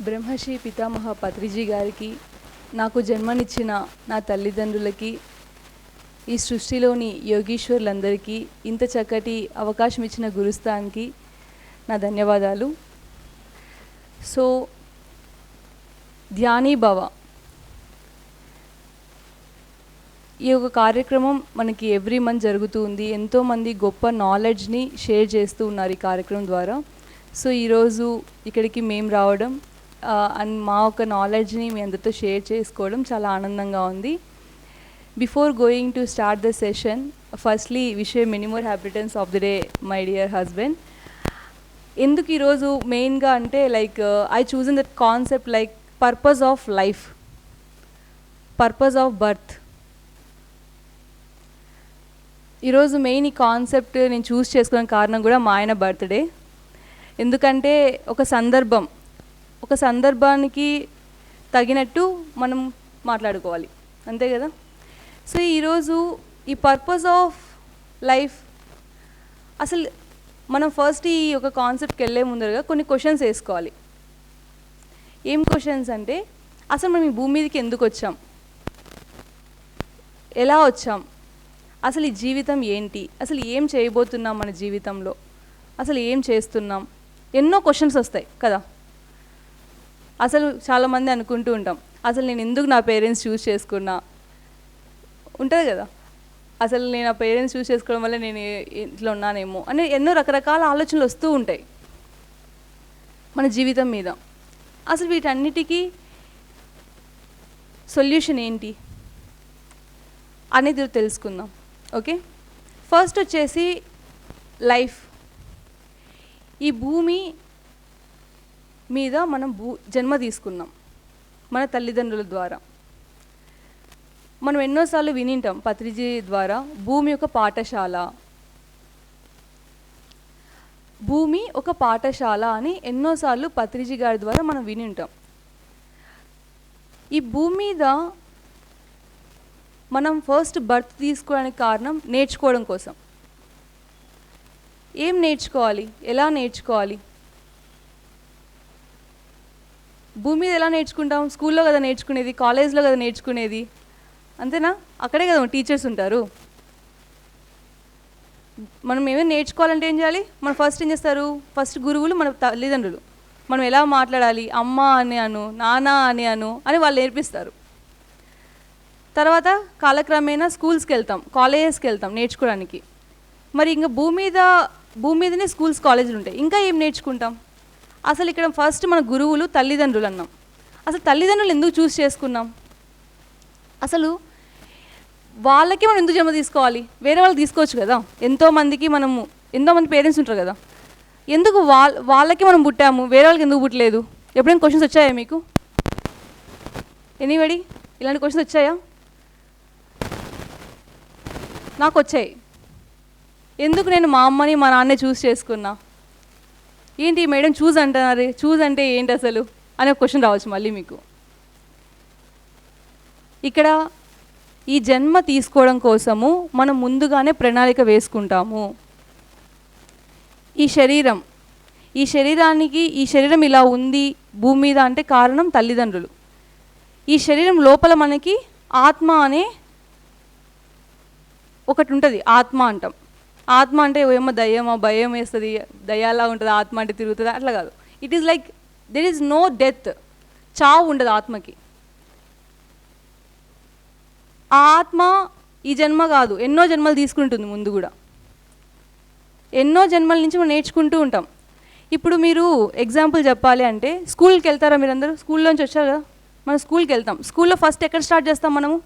బ్రహ్మశ్రీ పితామహ పత్రిజీ గారికి, నాకు జన్మనిచ్చిన నా తల్లిదండ్రులకి, ఈ సృష్టిలోని యోగీశ్వర్లందరికీ, ఇంత చక్కటి అవకాశం ఇచ్చిన గురుస్థాన్కి నా ధన్యవాదాలు. సో ధ్యానీ భవ ఈ ఒక కార్యక్రమం మనకి ఎవ్రీ మంత్ జరుగుతుంది. ఎంతోమంది గొప్ప నాలెడ్జ్ని షేర్ చేస్తూ ఉన్నారు ఈ కార్యక్రమం ద్వారా. సో ఈరోజు ఇక్కడికి మేము రావడం అండ్ మా ఒక నాలెడ్జ్ని మీ అందరితో షేర్ చేసుకోవడం చాలా ఆనందంగా ఉంది. Before going to start the session, firstly wish you many more happy returns of the day my dear husband. ఎందుకు ఈరోజు మెయిన్గా అంటే like I chosen that concept like purpose of life, purpose of birth. ఈరోజు main ఈ concept నేను చూస్ చేసుకునే కారణం కూడా మా ఆయన బర్త్డే. ఎందుకంటే ఒక సందర్భానికి తగినట్టు మనం మాట్లాడుకోవాలి, అంతే కదా. సో ఈరోజు ఈ పర్పస్ ఆఫ్ లైఫ్, అసలు మనం ఫస్ట్ ఈ ఒక కాన్సెప్ట్కి వెళ్ళే ముందరగా కొన్ని క్వశ్చన్స్ వేసుకోవాలి. ఏం క్వశ్చన్స్ అంటే, అసలు మనం ఈ భూమి మీదకి ఎందుకు వచ్చాం, ఎలా వచ్చాం, అసలు ఈ జీవితం ఏంటి, అసలు ఏం చేయబోతున్నాం మన జీవితంలో, అసలు ఏం చేస్తున్నాం, ఎన్నో క్వశ్చన్స్ వస్తాయి కదా. అసలు చాలామంది అనుకుంటూ ఉంటాం, అసలు నేను ఎందుకు నా పేరెంట్స్ చూస్ చేసుకున్నా, ఉంటుంది కదా. అసలు నేను నా పేరెంట్స్ చూస్ చేసుకోవడం వల్ల నేను ఇంట్లో ఉన్నానేమో అని ఎన్నో రకరకాల ఆలోచనలు వస్తూ ఉంటాయి మన జీవితం మీద. అసలు వీటన్నిటికీ సొల్యూషన్ ఏంటి అనేది తెలుసుకుందాం. ఓకే, ఫస్ట్ వచ్చేసి లైఫ్. ఈ భూమి మీద మనం జన్మ తీసుకున్నాం మన తల్లిదండ్రుల ద్వారా. మనం ఎన్నోసార్లు వినింటాం పత్రిజీ ద్వారా, భూమి ఒక పాఠశాల, భూమి ఒక పాఠశాల అని ఎన్నోసార్లు పత్రిజీ గారి ద్వారా మనం విని ఉంటాం. ఈ భూమి మీద మనం ఫస్ట్ బర్త్ తీసుకోవడానికి కారణం నేర్చుకోవడం కోసం. ఏం నేర్చుకోవాలి, ఎలా నేర్చుకోవాలి, భూమి మీద ఎలా నేర్చుకుంటాం? స్కూల్లో కదా నేర్చుకునేది, కాలేజ్లో కదా నేర్చుకునేది, అంతేనా? అక్కడే కదా టీచర్స్ ఉంటారు. మనం ఏమైనా నేర్చుకోవాలంటే ఏం చేయాలి? మనం ఫస్ట్ ఏం చేస్తారు? ఫస్ట్ గురువులు మన తల్లిదండ్రులు. మనం ఎలా మాట్లాడాలి, అమ్మ అని అను, నాన్న అని అను అని వాళ్ళు నేర్పిస్తారు. తర్వాత కాలక్రమేణా స్కూల్స్కి వెళ్తాం, కాలేజెస్కి వెళ్తాం నేర్చుకోవడానికి. మరి ఇంకా భూమి మీదనే స్కూల్స్, కాలేజీలు ఉంటాయి. ఇంకా ఏం నేర్చుకుంటాం? అసలు ఇక్కడ ఫస్ట్ మన గురువులు తల్లిదండ్రులు అన్నాం. అసలు తల్లిదండ్రులు ఎందుకు చూస్ చేసుకున్నాం? అసలు వాళ్ళకి మనం ఎందుకు జన్మ తీసుకోవాలి? వేరే వాళ్ళకి తీసుకోవచ్చు కదా. ఎంతోమంది పేరెంట్స్ ఉంటారు కదా. ఎందుకు వాళ్ళకి మనం పుట్టాము, వేరే వాళ్ళకి ఎందుకు పుట్టలేదు? ఎప్పుడైనా క్వశ్చన్స్ వచ్చాయా మీకు? ఎనీబడి ఇలాంటి క్వశ్చన్స్ వచ్చాయా? నాకు వచ్చాయి. ఎందుకు నేను మా అమ్మని మా నాన్నే చూస్ చేసుకున్నా? ఏంటి మేడం చూజ్ అంటున్నారు, చూజ్ అంటే ఏంటి అసలు అనే క్వశ్చన్ రావచ్చు మళ్ళీ మీకు. ఇక్కడ ఈ జన్మ తీసుకోవడం కోసము మనం ముందుగానే ప్రణాళిక వేసుకుంటాము. ఈ శరీరం ఇలా ఉంది భూమి మీద అంటే కారణం తల్లిదండ్రులు. ఈ శరీరం లోపల మనకి ఆత్మ అనే ఒకటి ఉంటుంది, ఆత్మ అంటాం. ఆత్మ అంటే ఏమో దయ్యమో, భయం వేస్తుంది, దయ్యాలా ఉంటుంది, ఆత్మ అంటే తిరుగుతుంది, అట్లా కాదు. It is like there is no death, చావు ఉండదు ఆత్మకి. ఆ ఆత్మ ఈ జన్మ కాదు, ఎన్నో జన్మలు తీసుకుంటుంది ముందు కూడా. ఎన్నో జన్మల నుంచి మనం నేర్చుకుంటూ ఉంటాం. ఇప్పుడు మీరు ఎగ్జాంపుల్ చెప్పాలి అంటే, స్కూల్కి వెళ్తారా మీరందరూ? స్కూల్లోంచి వచ్చారు కదా, మనం స్కూల్కి వెళ్తాం. స్కూల్లో ఫస్ట్ ఎక్కడ స్టార్ట్ చేస్తాం మనము?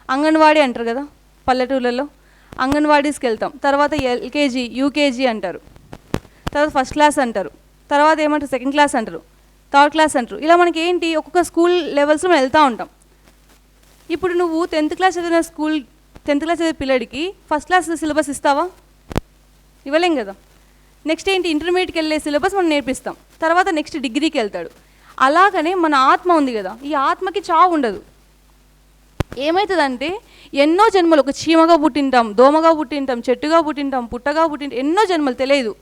అంగన్వాడీ అంటారు కదా పల్లెటూళ్ళలో, అంగన్వాడీస్కి వెళ్తాం. తర్వాత ఎల్కేజీ, యూకేజీ అంటారు, తర్వాత ఫస్ట్ క్లాస్ అంటారు, తర్వాత ఏమంటారు సెకండ్ క్లాస్ అంటారు, థర్డ్ క్లాస్ అంటారు. ఇలా మనకి ఏంటి ఒక్కొక్క స్కూల్ లెవెల్స్లో మనం వెళ్తూ ఉంటాం. ఇప్పుడు నువ్వు 10th క్లాస్ చదివే పిల్లడికి ఫస్ట్ క్లాస్ సిలబస్ ఇస్తావా? ఇవ్వలేం కదా. నెక్స్ట్ ఏంటి, ఇంటర్మీడియట్కి వెళ్ళే సిలబస్ మనం నేర్పిస్తాం. తర్వాత నెక్స్ట్ డిగ్రీకి వెళ్తాడు. అలాగనే మన ఆత్మ ఉంది కదా, ఈ ఆత్మకి చావు ఉండదు. ఏమవుతుందంటే ఎన్నో జన్మలు, ఒక చీమగా పుట్టింటాం, దోమగా పుట్టింటాం, చెట్టుగా పుట్టింటాం, పుట్టగా పుట్టింటాం, ఎన్నో జన్మలు తెలియదు,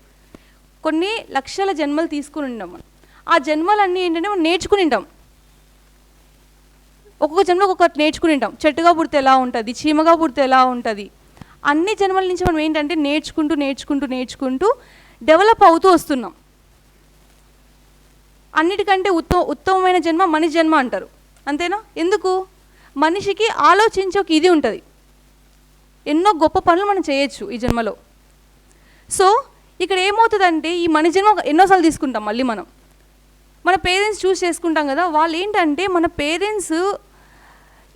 కొన్ని లక్షల జన్మలు తీసుకుని ఉంటాం మనం. ఆ జన్మలన్నీ ఏంటంటే మనం నేర్చుకుని ఉంటాం, ఒక్కొక్క జన్మలో ఒక్కొక్కటి నేర్చుకుని ఉంటాం. చెట్టుగా పుడితే ఎలా ఉంటుంది, చీమగా పుడితే ఎలా ఉంటుంది, అన్ని జన్మల నుంచి మనం ఏంటంటే నేర్చుకుంటూ నేర్చుకుంటూ నేర్చుకుంటూ డెవలప్ అవుతూ వస్తున్నాం. అన్నిటికంటే ఉత్తమమైన జన్మ మనిషి జన్మ అంటారు, అంతేనా? ఎందుకు? మనిషికి ఆలోచించే ఒక ఇది ఉంటుంది, ఎన్నో గొప్ప పనులు మనం చేయొచ్చు ఈ జన్మలో. సో ఇక్కడ ఏమవుతుందంటే ఈ మనిషి జన్మ ఎన్నోసార్లు తీసుకుంటాం. మళ్ళీ మనం మన పేరెంట్స్ చూస్ చేసుకుంటాం కదా, వాళ్ళు ఏంటంటే మన పేరెంట్స్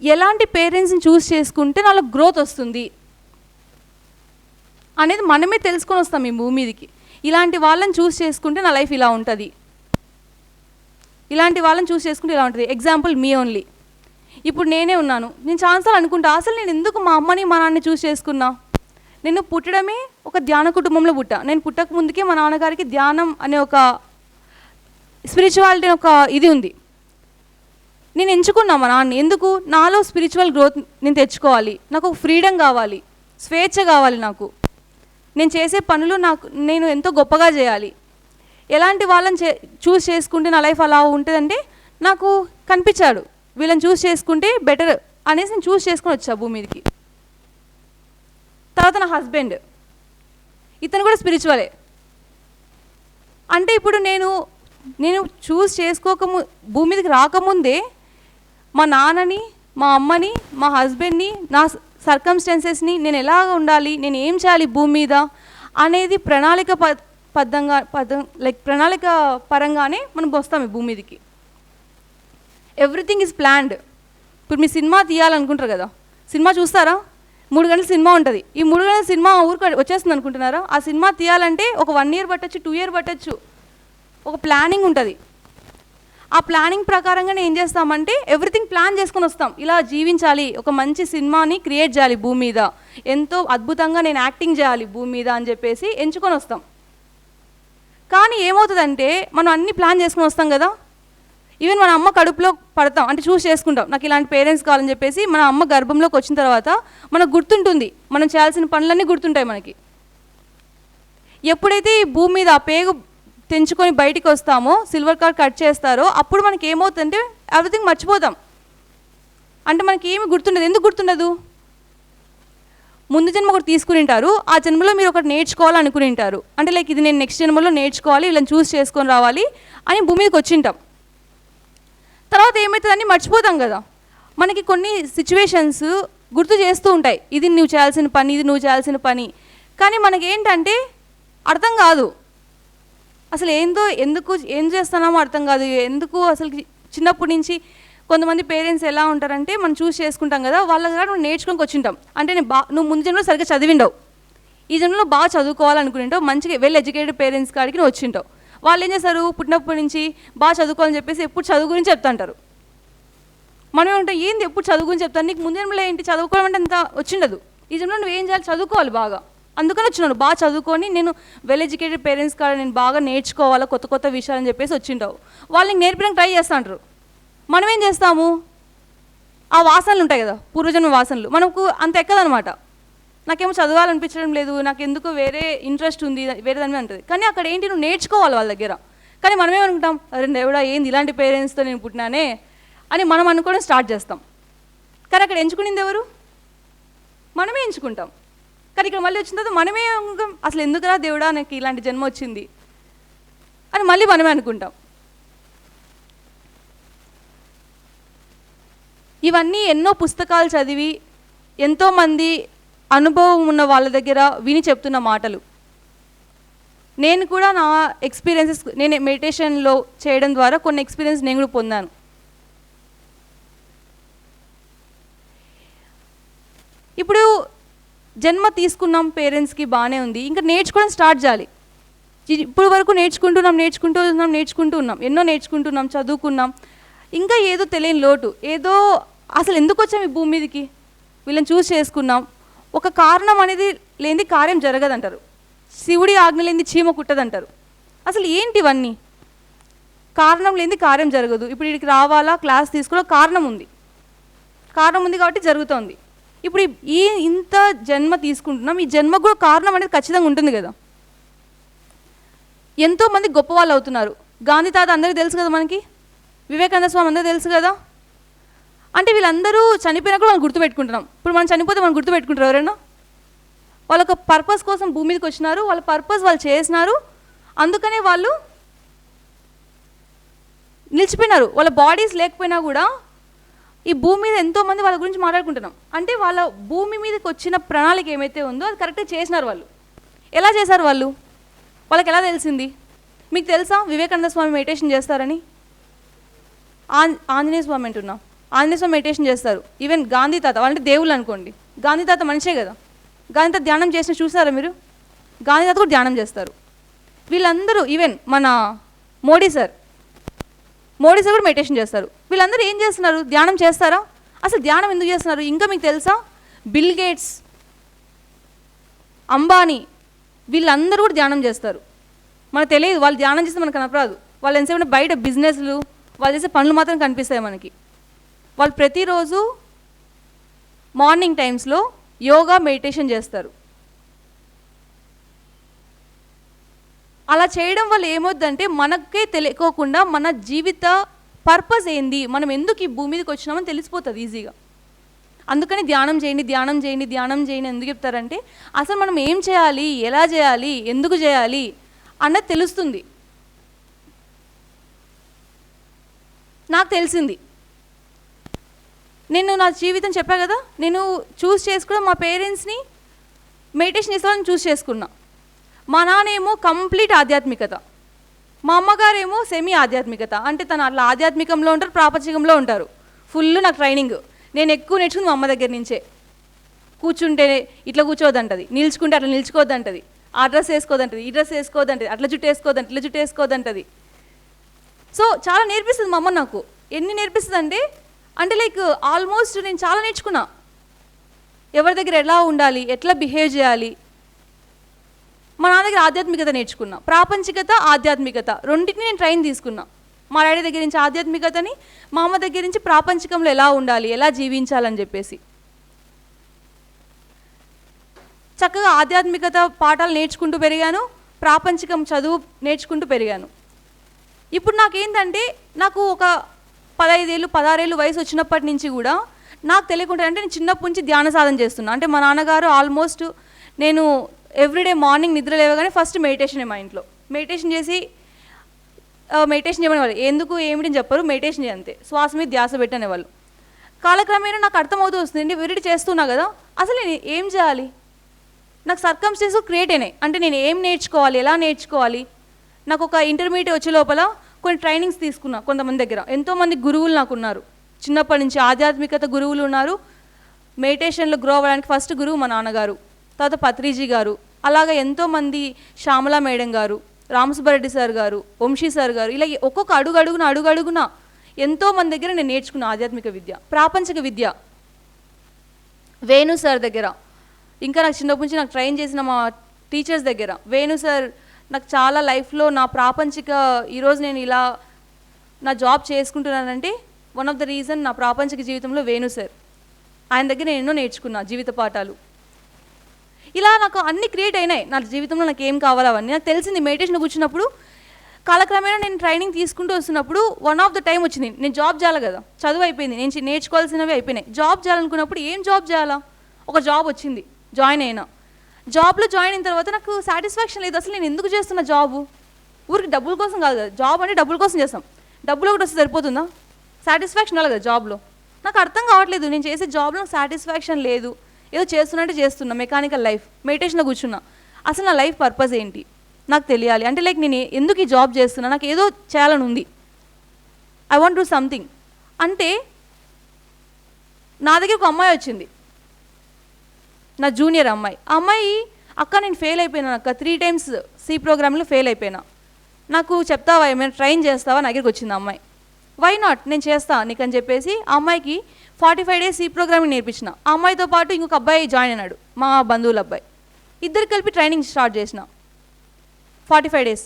ఎలాంటి పేరెంట్స్ని చూస్ చేసుకుంటే వాళ్ళకి గ్రోత్ వస్తుంది అనేది మనమే తెలుసుకొని వస్తాం ఈ భూమి మీదకి. ఇలాంటి వాళ్ళని చూస్ చేసుకుంటే నా లైఫ్ ఇలా ఉంటుంది, ఇలాంటి వాళ్ళని చూస్ చేసుకుంటే ఇలా ఉంటుంది. ఎగ్జాంపుల్ మీ ఓన్లీ. ఇప్పుడు నేనే ఉన్నాను, నేను చాలాసార్లు అనుకుంటా అసలు నేను ఎందుకు మా అమ్మని మా నాన్నని చూస్ చేసుకున్నా. నేను పుట్టడమే ఒక ధ్యాన కుటుంబంలో పుట్టా. నేను పుట్టక ముందుకే మా నాన్నగారికి ధ్యానం అనే ఒక స్పిరిచువాలిటీ ఒక ఇది ఉంది. నేను ఎంచుకున్నా మా నాన్న. ఎందుకు? నాలో స్పిరిచువల్ గ్రోత్ నేను తెచ్చుకోవాలి, నాకు ఒక ఫ్రీడమ్ కావాలి, స్వేచ్ఛ కావాలి, నాకు నేను చేసే పనులు నేను ఎంతో గొప్పగా చేయాలి. ఎలాంటి వాళ్ళని చూస్ చేసుకుంటే నా లైఫ్ అలా ఉంటుందంటే నాకు కనిపించాడు, వీళ్ళని చూస్ చేసుకుంటే బెటర్ అనేసి నేను చూస్ చేసుకొని వచ్చా భూమి మీదకి. తర్వాత నా హస్బెండ్, ఇతను కూడా స్పిరిచువలే. అంటే ఇప్పుడు నేను చూస్ భూమి మీదకి రాకముందే మా నాన్నని, మా అమ్మని, మా హస్బెండ్ని, నా సర్కమ్స్టాన్సెస్ని, నేను ఎలాగ ఉండాలి, నేను ఏం చేయాలి భూమి మీద అనేది ప్రణాళిక ప్రణాళిక పరంగానే మనం వస్తాం ఈ భూమి మీదకి. Everything is planned. ఇప్పుడు మీ సినిమా తీయాలనుకుంటారు కదా, సినిమా చూస్తారా? 3 గంటల సినిమా ఉంటుంది. ఈ 3 గంటల సినిమా ఊరికి వచ్చేస్తుంది అనుకుంటున్నారా? ఆ సినిమా తీయాలంటే ఒక 1 year పట్టచ్చు, 2 years పట్టచ్చు. ఒక ప్లానింగ్ ఉంటుంది. ఆ ప్లానింగ్ ప్రకారంగానే ఏం చేస్తామంటే ఎవ్రీథింగ్ ప్లాన్ చేసుకొని వస్తాం. ఇలా జీవించాలి, ఒక మంచి సినిమాని క్రియేట్ చేయాలి భూమి మీద, ఎంతో అద్భుతంగా నేను యాక్టింగ్ చేయాలి భూమి మీద అని చెప్పేసి ఎంచుకొని వస్తాం. కానీ ఏమవుతుందంటే మనం అన్ని ప్లాన్ చేసుకొని వస్తాం కదా, ఈవెన్ మన అమ్మ కడుపులో పడతాం అంటే చూస్ చేసుకుంటాం నాకు ఇలాంటి పేరెంట్స్ కావాలని చెప్పేసి. మన అమ్మ గర్భంలోకి వచ్చిన తర్వాత మనకు గుర్తుంటుంది, మనం చేయాల్సిన పనులన్నీ గుర్తుంటాయి మనకి. ఎప్పుడైతే ఈ భూమి మీద ఆ పేగు తెంచుకొని బయటికి వస్తామో, సిల్వర్ కార్డ్ కట్ చేస్తారో, అప్పుడు మనకి ఏమవుతుందంటే ఎవ్రీథింగ్ మర్చిపోతాం. అంటే మనకి ఏమి గుర్తుండదు. ఎందుకు గుర్తుండదు? ముందు జన్మ ఒకటి తీసుకుని ఉంటారు, ఆ జన్మలో మీరు ఒకటి నేర్చుకోవాలనుకుని ఉంటారు. అంటే లైక్ ఇది నేను నెక్స్ట్ జన్మలో నేర్చుకోవాలి, వీళ్ళని చూస్ చేసుకొని రావాలి అని భూమి మీదకి వచ్చింటాం. తర్వాత ఏమవుతుందని మర్చిపోతాం కదా. మనకి కొన్ని సిచ్యువేషన్స్ గుర్తు చేస్తూ ఉంటాయి, ఇది నువ్వు చేయాల్సిన పని, ఇది నువ్వు చేయాల్సిన పని. కానీ మనకేంటంటే అర్థం కాదు, అసలు ఎందుకు ఏం చేస్తున్నామో అర్థం కాదు. ఎందుకు అసలు చిన్నప్పటి నుంచి కొంతమంది పేరెంట్స్ ఎలా ఉంటారంటే మనం చూస్ చేసుకుంటాం కదా, వాళ్ళ దగ్గర నువ్వు నేర్చుకోనికి వచ్చింటాం. అంటే నువ్వు ముందు జన్మలో సరిగ్గా చదివిండవు, ఈ జన్మలో బాగా చదువుకోవాలనుకుంటావు, మంచిగా వెల్ ఎడ్యుకేటెడ్ పేరెంట్స్ కాడికి నువ్వు వచ్చింటావు. వాళ్ళు ఏం చేస్తారు, పుట్టినప్పటి నుంచి బాగా చదువుకోవాలని చెప్పేసి ఎప్పుడు చదువు గురించి చెప్తుంటారు. మనమే ఉంటాం, ఏంది ఎప్పుడు చదువు గురించి చెప్తాను, నీకు ముందు జన్మలో ఏంటి చదువుకోవడం అంటే అంత వచ్చిండదు, ఈ జన్మలో నువ్వు ఏం చేయాలి, చదువుకోవాలి బాగా. అందుకని వచ్చినాడు, బాగా చదువుకొని నేను వెల్ ఎడ్యుకేటెడ్ పేరెంట్స్ కాడ నేను బాగా నేర్చుకోవాలా కొత్త కొత్త విషయాలని చెప్పేసి వచ్చింటావు. వాళ్ళకి నేర్పడానికి ట్రై చేస్తూ అంటారు. మనం ఏం చేస్తాము, ఆ వాసనలు ఉంటాయి కదా, పూర్వజన్మ వాసనలు మనకు అంత ఎక్కదనమాట. నాకేమో చదవాలనిపించడం లేదు, నాకు ఎందుకు వేరే ఇంట్రెస్ట్ ఉంది, వేరే దాని మీద ఉంటుంది. కానీ అక్కడ ఏంటి, నువ్వు నేర్చుకోవాలి వాళ్ళ దగ్గర. కానీ మనమేమనుకుంటాం, అరే దేవుడా ఏంది ఇలాంటి పేరెంట్స్తో నేను పుట్టినానే అని మనం అనుకోవడం స్టార్ట్ చేస్తాం. కానీ అక్కడ ఎంచుకునింది ఎవరు? మనమే ఎంచుకుంటాం. కానీ ఇక్కడ మళ్ళీ వచ్చిన తర్వాత మనమే అసలు ఎందుకురా దేవుడా నాకు ఇలాంటి జన్మ వచ్చింది అని మళ్ళీ మనమే అనుకుంటాం. ఇవన్నీ ఎన్నో పుస్తకాలు చదివి ఎంతోమంది అనుభవం ఉన్న వాళ్ళ దగ్గర విని చెప్తున్న మాటలు. నేను కూడా నా ఎక్స్పీరియన్సెస్, నేను మెడిటేషన్లో చేయడం ద్వారా కొన్ని ఎక్స్పీరియన్స్ నేను కూడా పొందాను. ఇప్పుడు జన్మ తీసుకున్నాం, పేరెంట్స్కి బాగానే ఉంది, ఇంకా నేర్చుకోవడం స్టార్ట్ చేయాలి. ఇప్పుడు వరకు నేర్చుకుంటూ ఉన్నాం, ఎన్నో నేర్చుకుంటున్నాం, చదువుకున్నాం, ఇంకా ఏదో తెలియని లోటు, ఏదో అసలు ఎందుకు వచ్చాం ఈ భూమి మీదకి, వీళ్ళని చూస్ చేసుకున్నాం. ఒక కారణం అనేది లేనిది కార్యం జరగదంటారు, శివుడి ఆజ్ఞ లేనిది చీమ కుట్టదంటారు. అసలు ఏంటి ఇవన్నీ? కారణం లేనిది కార్యం జరగదు. ఇప్పుడు వీడికి రావాలా, క్లాస్ తీసుకోవాలా, కారణం ఉంది కాబట్టి జరుగుతోంది. ఇప్పుడు ఇంత జన్మ తీసుకుంటున్నాం, ఈ జన్మ కూడా కారణం అనేది ఖచ్చితంగా ఉంటుంది కదా. ఎంతోమంది గొప్ప వాళ్ళు అవుతున్నారు. గాంధీ తాత అందరికీ తెలుసు కదా మనకి, వివేకానంద స్వామి అందరికీ తెలుసు కదా. అంటే వీళ్ళందరూ చనిపోయినా కూడా మనం గుర్తుపెట్టుకుంటున్నాం. ఇప్పుడు మనం చనిపోతే మనం గుర్తుపెట్టుకుంటారు ఎవరైనా? వాళ్ళ ఒక పర్పస్ కోసం భూమి మీదకి వచ్చినారు, వాళ్ళ పర్పస్ వాళ్ళు చేసినారు, అందుకనే వాళ్ళు నిలిచిపోయినారు. వాళ్ళ బాడీస్ లేకపోయినా కూడా ఈ భూమి మీద ఎంతోమంది వాళ్ళ గురించి మాట్లాడుకుంటున్నాం. అంటే వాళ్ళ భూమి మీదకి వచ్చిన ప్రణాళిక ఏమైతే ఉందో అది కరెక్ట్గా చేసినారు. వాళ్ళు ఎలా చేశారు? వాళ్ళకి ఎలా తెలిసింది? మీకు తెలుసా వివేకానంద స్వామి మెడిటేషన్ చేస్తారని? ఆంజనేయ స్వామి అంటున్నా, ఆంజనేయ స్వామి మెడిటేషన్ చేస్తారు. ఈవెన్ గాంధీ తాత, వాళ్ళంటే దేవుళ్ళు అనుకోండి, గాంధీ తాత మనిషే కదా, గాంధీ తాత ధ్యానం చేసిన చూసారా మీరు? గాంధీ తాత కూడా ధ్యానం చేస్తారు. వీళ్ళందరూ ఈవెన్ మన మోడీ సార్ కూడా మెడిటేషన్ చేస్తారు. వీళ్ళందరూ ఏం చేస్తున్నారు? ధ్యానం చేస్తారా? అసలు ధ్యానం ఎందుకు చేస్తున్నారు? ఇంకా మీకు తెలుసా బిల్ గేట్స్, అంబానీ వీళ్ళందరూ కూడా ధ్యానం చేస్తారు. మనకు తెలియదు, వాళ్ళు ధ్యానం చేస్తే మనకు కనపరాదు. వాళ్ళు ఎంతసేపు బయట బిజినెస్లు, వాళ్ళు చేసే పనులు మాత్రం కనిపిస్తాయి మనకి. వాళ్ళు ప్రతిరోజు మార్నింగ్ టైమ్స్లో యోగా మెడిటేషన్ చేస్తారు. అలా చేయడం వల్ల ఏమవుద్దంటే మనకే తెలియకోకుండా మన జీవిత పర్పస్ ఏంది, మనం ఎందుకు ఈ భూమి మీదకి వచ్చినామని తెలిసిపోతుంది ఈజీగా. అందుకని ధ్యానం చేయండి, ధ్యానం చేయండి, ధ్యానం చేయండి ఎందుకు చెప్తారంటే అసలు మనం ఏం చేయాలి, ఎలా చేయాలి, ఎందుకు చేయాలి అన్నది తెలుస్తుంది. నాకు తెలిసింది. నేను నా జీవితం చెప్పా కదా, నేను చూస్ చేసుకోవడం మా పేరెంట్స్ని మెడిటేషన్ చేసేవాళ్ళని చూస్ చేసుకున్నా. మా నాన్నేమో కంప్లీట్ ఆధ్యాత్మికత, మా అమ్మగారేమో సెమీ ఆధ్యాత్మికత. అంటే తను అట్లా ఆధ్యాత్మికంలో ఉంటారు, ప్రాపంచికంలో ఉంటారు. ఫుల్ నాకు ట్రైనింగ్. నేను ఎక్కువ నేర్చుకుంది మా అమ్మ దగ్గర నుంచే. కూర్చుంటే ఇట్లా కూర్చోవద్దంటది, నిల్చుకుంటే అట్లా నిల్చుకోవద్దంటది, ఆ డ్రెస్ వేసుకోవద్దంటది, ఈ డ్రెస్ వేసుకోవద్దంటది, అట్లా జుట్టు వేసుకోవద్దంట, ఇట్లా జుట్టు వేసుకోవద్దంటది. సో చాలా నేర్పిస్తుంది మా అమ్మ నాకు. ఎన్ని నేర్పిస్తుంది అంటే లైక్ ఆల్మోస్ట్ నేను చాలా నేర్చుకున్నా. ఎవరి దగ్గర ఎలా ఉండాలి, ఎట్లా బిహేవ్ చేయాలి. మా నాన్న దగ్గర ఆధ్యాత్మికత నేర్చుకున్నా, ప్రాపంచికత ఆధ్యాత్మికత రెండింటిని నేను ట్రైన్ తీసుకున్నా. మా డాడీ దగ్గర నుంచి ఆధ్యాత్మికతని, మా అమ్మ దగ్గర నుంచి ప్రాపంచికంలో ఎలా ఉండాలి, ఎలా జీవించాలని చెప్పేసి. చక్కగా ఆధ్యాత్మికత పాఠాలు నేర్చుకుంటూ పెరిగాను, ప్రాపంచికం చదువు నేర్చుకుంటూ పెరిగాను. ఇప్పుడు నాకేంటంటే నాకు ఒక 15 ఏళ్ళు 16 ఏళ్ళు వయసు వచ్చినప్పటి నుంచి కూడా నాకు తెలియకుండా, అంటే నేను చిన్నప్పటి నుంచి ధ్యాన సాధన చేస్తున్నా. అంటే మా నాన్నగారు ఆల్మోస్ట్ నేను ఎవ్రీడే మార్నింగ్ నిద్ర లేవగానే ఫస్ట్ మెడిటేషనే మా ఇంట్లో. మెడిటేషన్ చేసి మెడిటేషన్ చేయమనేవాళ్ళు. ఎందుకు ఏమిటని చెప్పరు, మెడిటేషన్ చేయంతే, శ్వాస మీద ధ్యాస పెట్టనేవాళ్ళు. కాలక్రమేణా నాకు అర్థమవుతూ వస్తుంది, వెరిడి చేస్తున్నా కదా, అసలు నేను ఏం చేయాలి, నాకు సర్కమ్స్టెన్స్ క్రియేట్ అయినాయి. అంటే నేను ఏం నేర్చుకోవాలి, ఎలా నేర్చుకోవాలి. నాకు ఒక ఇంటర్మీడియట్ వచ్చే లోపల కొన్ని ట్రైనింగ్స్ తీసుకున్నా కొంతమంది దగ్గర. ఎంతోమంది గురువులు నాకు ఉన్నారు చిన్నప్పటి నుంచి, ఆధ్యాత్మికత గురువులు ఉన్నారు. మెడిటేషన్లో గ్రో అవ్వడానికి ఫస్ట్ గురువు మా నాన్నగారు, తర్వాత పత్రిజీ గారు, అలాగే ఎంతోమంది శ్యామలా మేడం గారు, రామసుబ్బారెడ్డి సార్ గారు, వంశీ సార్ గారు, ఇలా ఒక్కొక్క అడుగడుగున ఎంతోమంది దగ్గర నేను నేర్చుకున్న ఆధ్యాత్మిక విద్య, ప్రాపంచిక విద్య. వేణు సార్ దగ్గర, ఇంకా నాకు చిన్నప్పటి నుంచి నాకు ట్రైన్ చేసిన మా టీచర్స్ దగ్గర. వేణు సార్ నాకు చాలా లైఫ్లో నా ప్రాపంచిక, ఈరోజు నేను ఇలా నా జాబ్ చేసుకుంటున్నానంటే వన్ ఆఫ్ ద రీజన్ నా ప్రాపంచిక జీవితంలో వేణు సార్. ఆయన దగ్గర నేను ఎన్నో నేర్చుకున్నా జీవిత పాఠాలు. ఇలా నాకు అన్ని క్రియేట్ అయినాయి నా జీవితంలో. నాకు ఏం కావాలో అవన్నీ నాకు తెలిసింది. మెడిటేషన్ కూర్చున్నప్పుడు కాలక్రమేణా నేను ట్రైనింగ్ తీసుకుంటూ వస్తున్నప్పుడు వన్ ఆఫ్ ద టైం వచ్చింది, నేను జాబ్ చేయాలి కదా, చదువు అయిపోయింది, నేను నేర్చుకోవాల్సినవి అయిపోయినాయి, జాబ్ చేయాలనుకున్నప్పుడు ఏం జాబ్ చేయాలా, ఒక జాబ్ వచ్చింది, జాయిన్ అయినా. జాబ్లో జాయిన్ అయిన తర్వాత నాకు సాటిస్ఫాక్షన్ లేదు. అసలు నేను ఎందుకు చేస్తున్నా జాబు, ఊరికి డబ్బుల కోసం కాదు కదా, జాబ్ అంటే డబ్బుల కోసం చేస్తాం, డబ్బులు ఒకటి వస్తే సరిపోతుందా, సాటిస్ఫాక్షన్ అలా కదా జాబ్లో. నాకు అర్థం కావట్లేదు, నేను చేసే జాబ్లో నాకు సాటిస్ఫాక్షన్ లేదు, ఏదో చేస్తున్నట్టే చేస్తున్నా, మెకానికల్ లైఫ్. మెడిటేషన్లో కూర్చున్నా, అసలు నా లైఫ్ పర్పస్ ఏంటి నాకు తెలియాలి. అంటే లైక్ నేను ఎందుకు ఈ జాబ్ చేస్తున్నా, నాకు ఏదో చేయాలని ఉంది, ఐ వాంట్ డూ సంథింగ్. అంటే నా దగ్గర ఒక అమ్మాయి వచ్చింది, నా జూనియర్ అమ్మాయి. ఆ అమ్మాయి, అక్క నేను ఫెయిల్ అయిపోయినా అక్క, 3 times సి ప్రోగ్రాంలో ఫెయిల్ అయిపోయినా, నాకు చెప్తావా, ఏమైనా ట్రైన్ చేస్తావా, నా దగ్గరికి వచ్చింది ఆ అమ్మాయి. వై నాట్, నేను చేస్తా నీకు అని చెప్పేసి ఆ అమ్మాయికి 45 days సి ప్రోగ్రామింగ్ నేర్పించిన. ఆ అమ్మాయితో పాటు ఇంకొక అబ్బాయి జాయిన్ అయినాడు, మా బంధువుల అబ్బాయి. ఇద్దరు కలిపి ట్రైనింగ్ స్టార్ట్ చేసిన 45 days.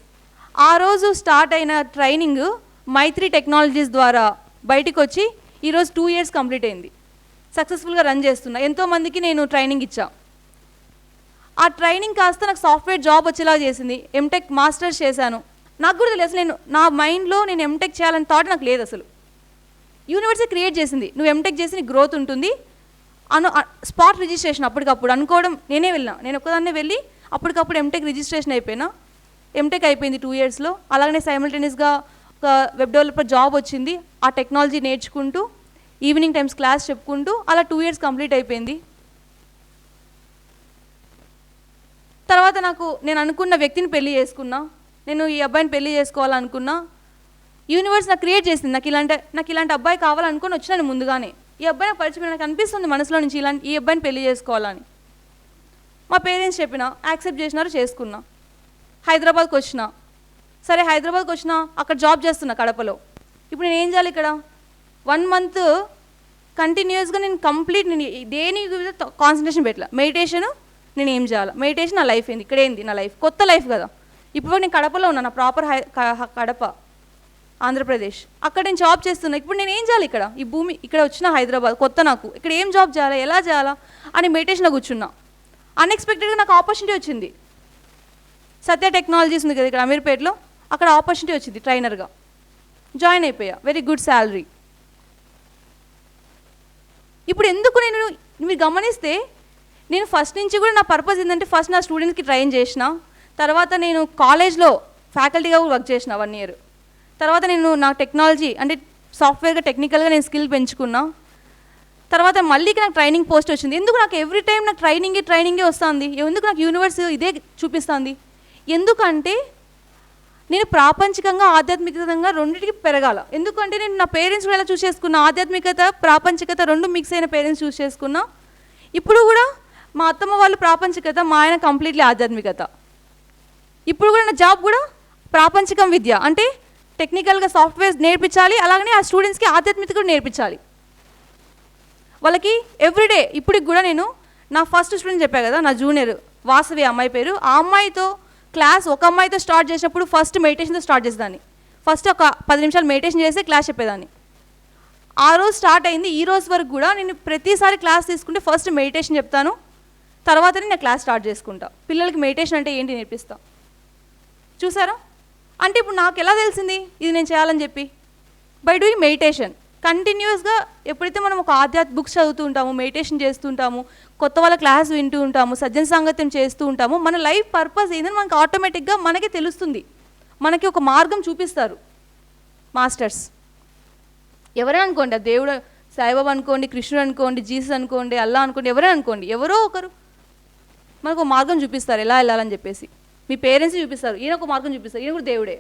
ఆ రోజు స్టార్ట్ అయిన ట్రైనింగ్ మైత్రి టెక్నాలజీస్ ద్వారా బయటికి వచ్చి ఈరోజు 2 years కంప్లీట్ అయింది. సక్సెస్ఫుల్గా రన్ చేస్తున్నా. ఎంతోమందికి నేను ట్రైనింగ్ ఇచ్చా. ఆ ట్రైనింగ్ కాస్త నాకు సాఫ్ట్వేర్ జాబ్ వచ్చేలా చేసింది. ఎంటెక్ మాస్టర్స్ చేశాను. నాకు కూడా తెలియదు అసలు. నా మైండ్లో నేను ఎంటెక్ చేయాలని థాట్ నాకు లేదు అసలు. యూనివర్సిటీ క్రియేట్ చేసింది, నువ్వు ఎంటెక్ చేసి నీకు గ్రోత్ ఉంటుంది స్పాట్ రిజిస్ట్రేషన్ అప్పటికప్పుడు అనుకోవడం. నేనే వెళ్ళినా, నేను ఒక్కదాన్నే వెళ్ళి అప్పటికప్పుడు ఎంటెక్ రిజిస్ట్రేషన్ అయిపోయినా. ఎంటెక్ అయిపోయింది 2 yearsలో. అలాగనే సైమల్టేనియస్గా ఒక వెబ్ డెవలపర్ జాబ్ వచ్చింది. ఆ టెక్నాలజీ నేర్చుకుంటూ ఈవినింగ్ టైమ్స్ క్లాస్ చెప్పుకుంటూ అలా 2 years కంప్లీట్ అయిపోయింది. తర్వాత నేను అనుకున్న వ్యక్తిని పెళ్లి చేసుకున్నా. నేను ఈ అబ్బాయిని పెళ్లి చేసుకోవాలనుకున్నా. యూనివర్స్ నాకు క్రియేట్ చేసింది, నాకు ఇలాంటి అబ్బాయి కావాలనుకుని వచ్చినాను ముందుగానే. ఈ అబ్బాయి నాకు పరిచయం, నాకు అనిపిస్తుంది మనసులో నుంచి ఈ అబ్బాయిని పెళ్లి చేసుకోవాలని. మా పేరెంట్స్ చెప్పిన, యాక్సెప్ట్ చేసినారు, చేసుకున్నా. హైదరాబాద్కి వచ్చిన. సరే హైదరాబాద్కి వచ్చిన, అక్కడ జాబ్ చేస్తున్నా కడపలో. ఇప్పుడు నేను ఏం చేయాలి ఇక్కడ? 1 month కంటిన్యూస్గా నేను దేని కాన్సన్ట్రేషన్ పెట్టలే. మెడిటేషన్ నేను ఏం చేయాలి, మెడిటేషన్ నా లైఫ్ ఏంది, ఇక్కడ ఏంది నా లైఫ్, కొత్త లైఫ్ కదా. ఇప్పుడు నేను కడపలో ఉన్నాను, ప్రాపర్ కడప ఆంధ్రప్రదేశ్. అక్కడ నేను జాబ్ చేస్తున్నా. ఇప్పుడు నేను ఏం చేయాలి ఇక్కడ? ఈ భూమి ఇక్కడ వచ్చిన హైదరాబాద్ కొత్త, నాకు ఇక్కడ ఏం జాబ్ చేయాలా, ఎలా చేయాలా అని మెడిటేషన్లో కూర్చున్నా. అన్ఎక్స్పెక్టెడ్గా నాకు ఆపర్చునిటీ వచ్చింది. సత్య టెక్నాలజీస్ ఉంది కదా ఇక్కడ అమీర్పేటలో, అక్కడ ఆపర్చునిటీ వచ్చింది ట్రైనర్గా. జాయిన్ అయిపోయా, వెరీ గుడ్ శాలరీ. ఇప్పుడు ఎందుకు మీరు గమనిస్తే నేను ఫస్ట్ నుంచి కూడా నా పర్పస్ ఏంటంటే, ఫస్ట్ నా స్టూడెంట్స్కి ట్రైన్ చేసిన, తర్వాత నేను కాలేజ్లో ఫ్యాకల్టీగా వర్క్ చేసిన 1 year. తర్వాత నేను నా టెక్నాలజీ అంటే సాఫ్ట్వేర్గా టెక్నికల్గా నేను స్కిల్ పెంచుకున్నా. తర్వాత మళ్ళీ నాకు ట్రైనింగ్ పోస్ట్ వచ్చింది. ఎందుకు నాకు ఎవ్రీ టైం నాకు ట్రైనింగే వస్తుంది? ఎందుకు నాకు యూనివర్స్ ఇదే చూపిస్తుంది? ఎందుకంటే నేను ప్రాపంచికంగా ఆధ్యాత్మికంగా రెండింటికి పెరగాల. ఎందుకంటే నేను నా పేరెంట్స్ కూడా ఎలా చూస్ చేసుకున్నా, ఆధ్యాత్మికత ప్రాపంచికత 2 మిక్స్ అయిన పేరెంట్స్ చూస్ చేసుకున్నా. ఇప్పుడు కూడా మా అత్తమ్మ వాళ్ళు ప్రాపంచికత, మా ఆయన కంప్లీట్లీ ఆధ్యాత్మికత. ఇప్పుడు కూడా నా జాబ్ కూడా ప్రాపంచికం విద్య అంటే టెక్నికల్గా సాఫ్ట్వేర్ నేర్పించాలి, అలాగనే ఆ స్టూడెంట్స్కి ఆధ్యాత్మికత కూడా నేర్పించాలి. వాళ్ళకి ఎవ్రీడే ఇప్పటికి కూడా నేను నా ఫస్ట్ స్టూడెంట్ చెప్పా కదా, నా జూనియర్ వాసవి అమ్మాయి పేరు. ఆ అమ్మాయితో క్లాస్ ఒక అమ్మాయితో స్టార్ట్ చేసినప్పుడు ఫస్ట్ మెడిటేషన్తో స్టార్ట్ చేసేదాన్ని. ఫస్ట్ ఒక 10 నిమిషాలు మెడిటేషన్ చేసి క్లాస్ చెప్పేదాన్ని. ఆ రోజు స్టార్ట్ అయింది. ఈ రోజు వరకు కూడా నేను ప్రతిసారి క్లాస్ తీసుకుంటే ఫస్ట్ మెడిటేషన్ చెప్తాను, తర్వాతనే నేను క్లాస్ స్టార్ట్ చేసుకుంటా. పిల్లలకి మెడిటేషన్ అంటే ఏంటి నేర్పిస్తా. చూసారా? అంటే ఇప్పుడు నాకు ఎలా తెలిసింది ఇది నేను చేయాలని చెప్పి? By doing meditation. కంటిన్యూస్గా ఎప్పుడైతే మనం ఒక బుక్స్ చదువుతూ ఉంటాము, మెడిటేషన్ చేస్తూ ఉంటాము, కొత్త వాళ్ళ క్లాస్ వింటూ ఉంటాము, సజ్జన సాంగత్యం చేస్తూ ఉంటాము, మన లైఫ్ పర్పస్ ఏంటని మనకు ఆటోమేటిక్గా మనకే తెలుస్తుంది. మనకి ఒక మార్గం చూపిస్తారు మాస్టర్స్. ఎవరైనా అనుకోండి, దేవుడు సాయిబాబా అనుకోండి, కృష్ణుడు అనుకోండి, జీసస్ అనుకోండి, అల్లా అనుకోండి, ఎవరైనా అనుకోండి, ఎవరో ఒకరు మనకు ఒక మార్గం చూపిస్తారు ఎలా వెళ్ళాలని చెప్పేసి. మీ పేరెంట్స్ చూపిస్తారు, ఈయన ఒక మార్గం చూపిస్తారు, ఈయన కూడా దేవుడే.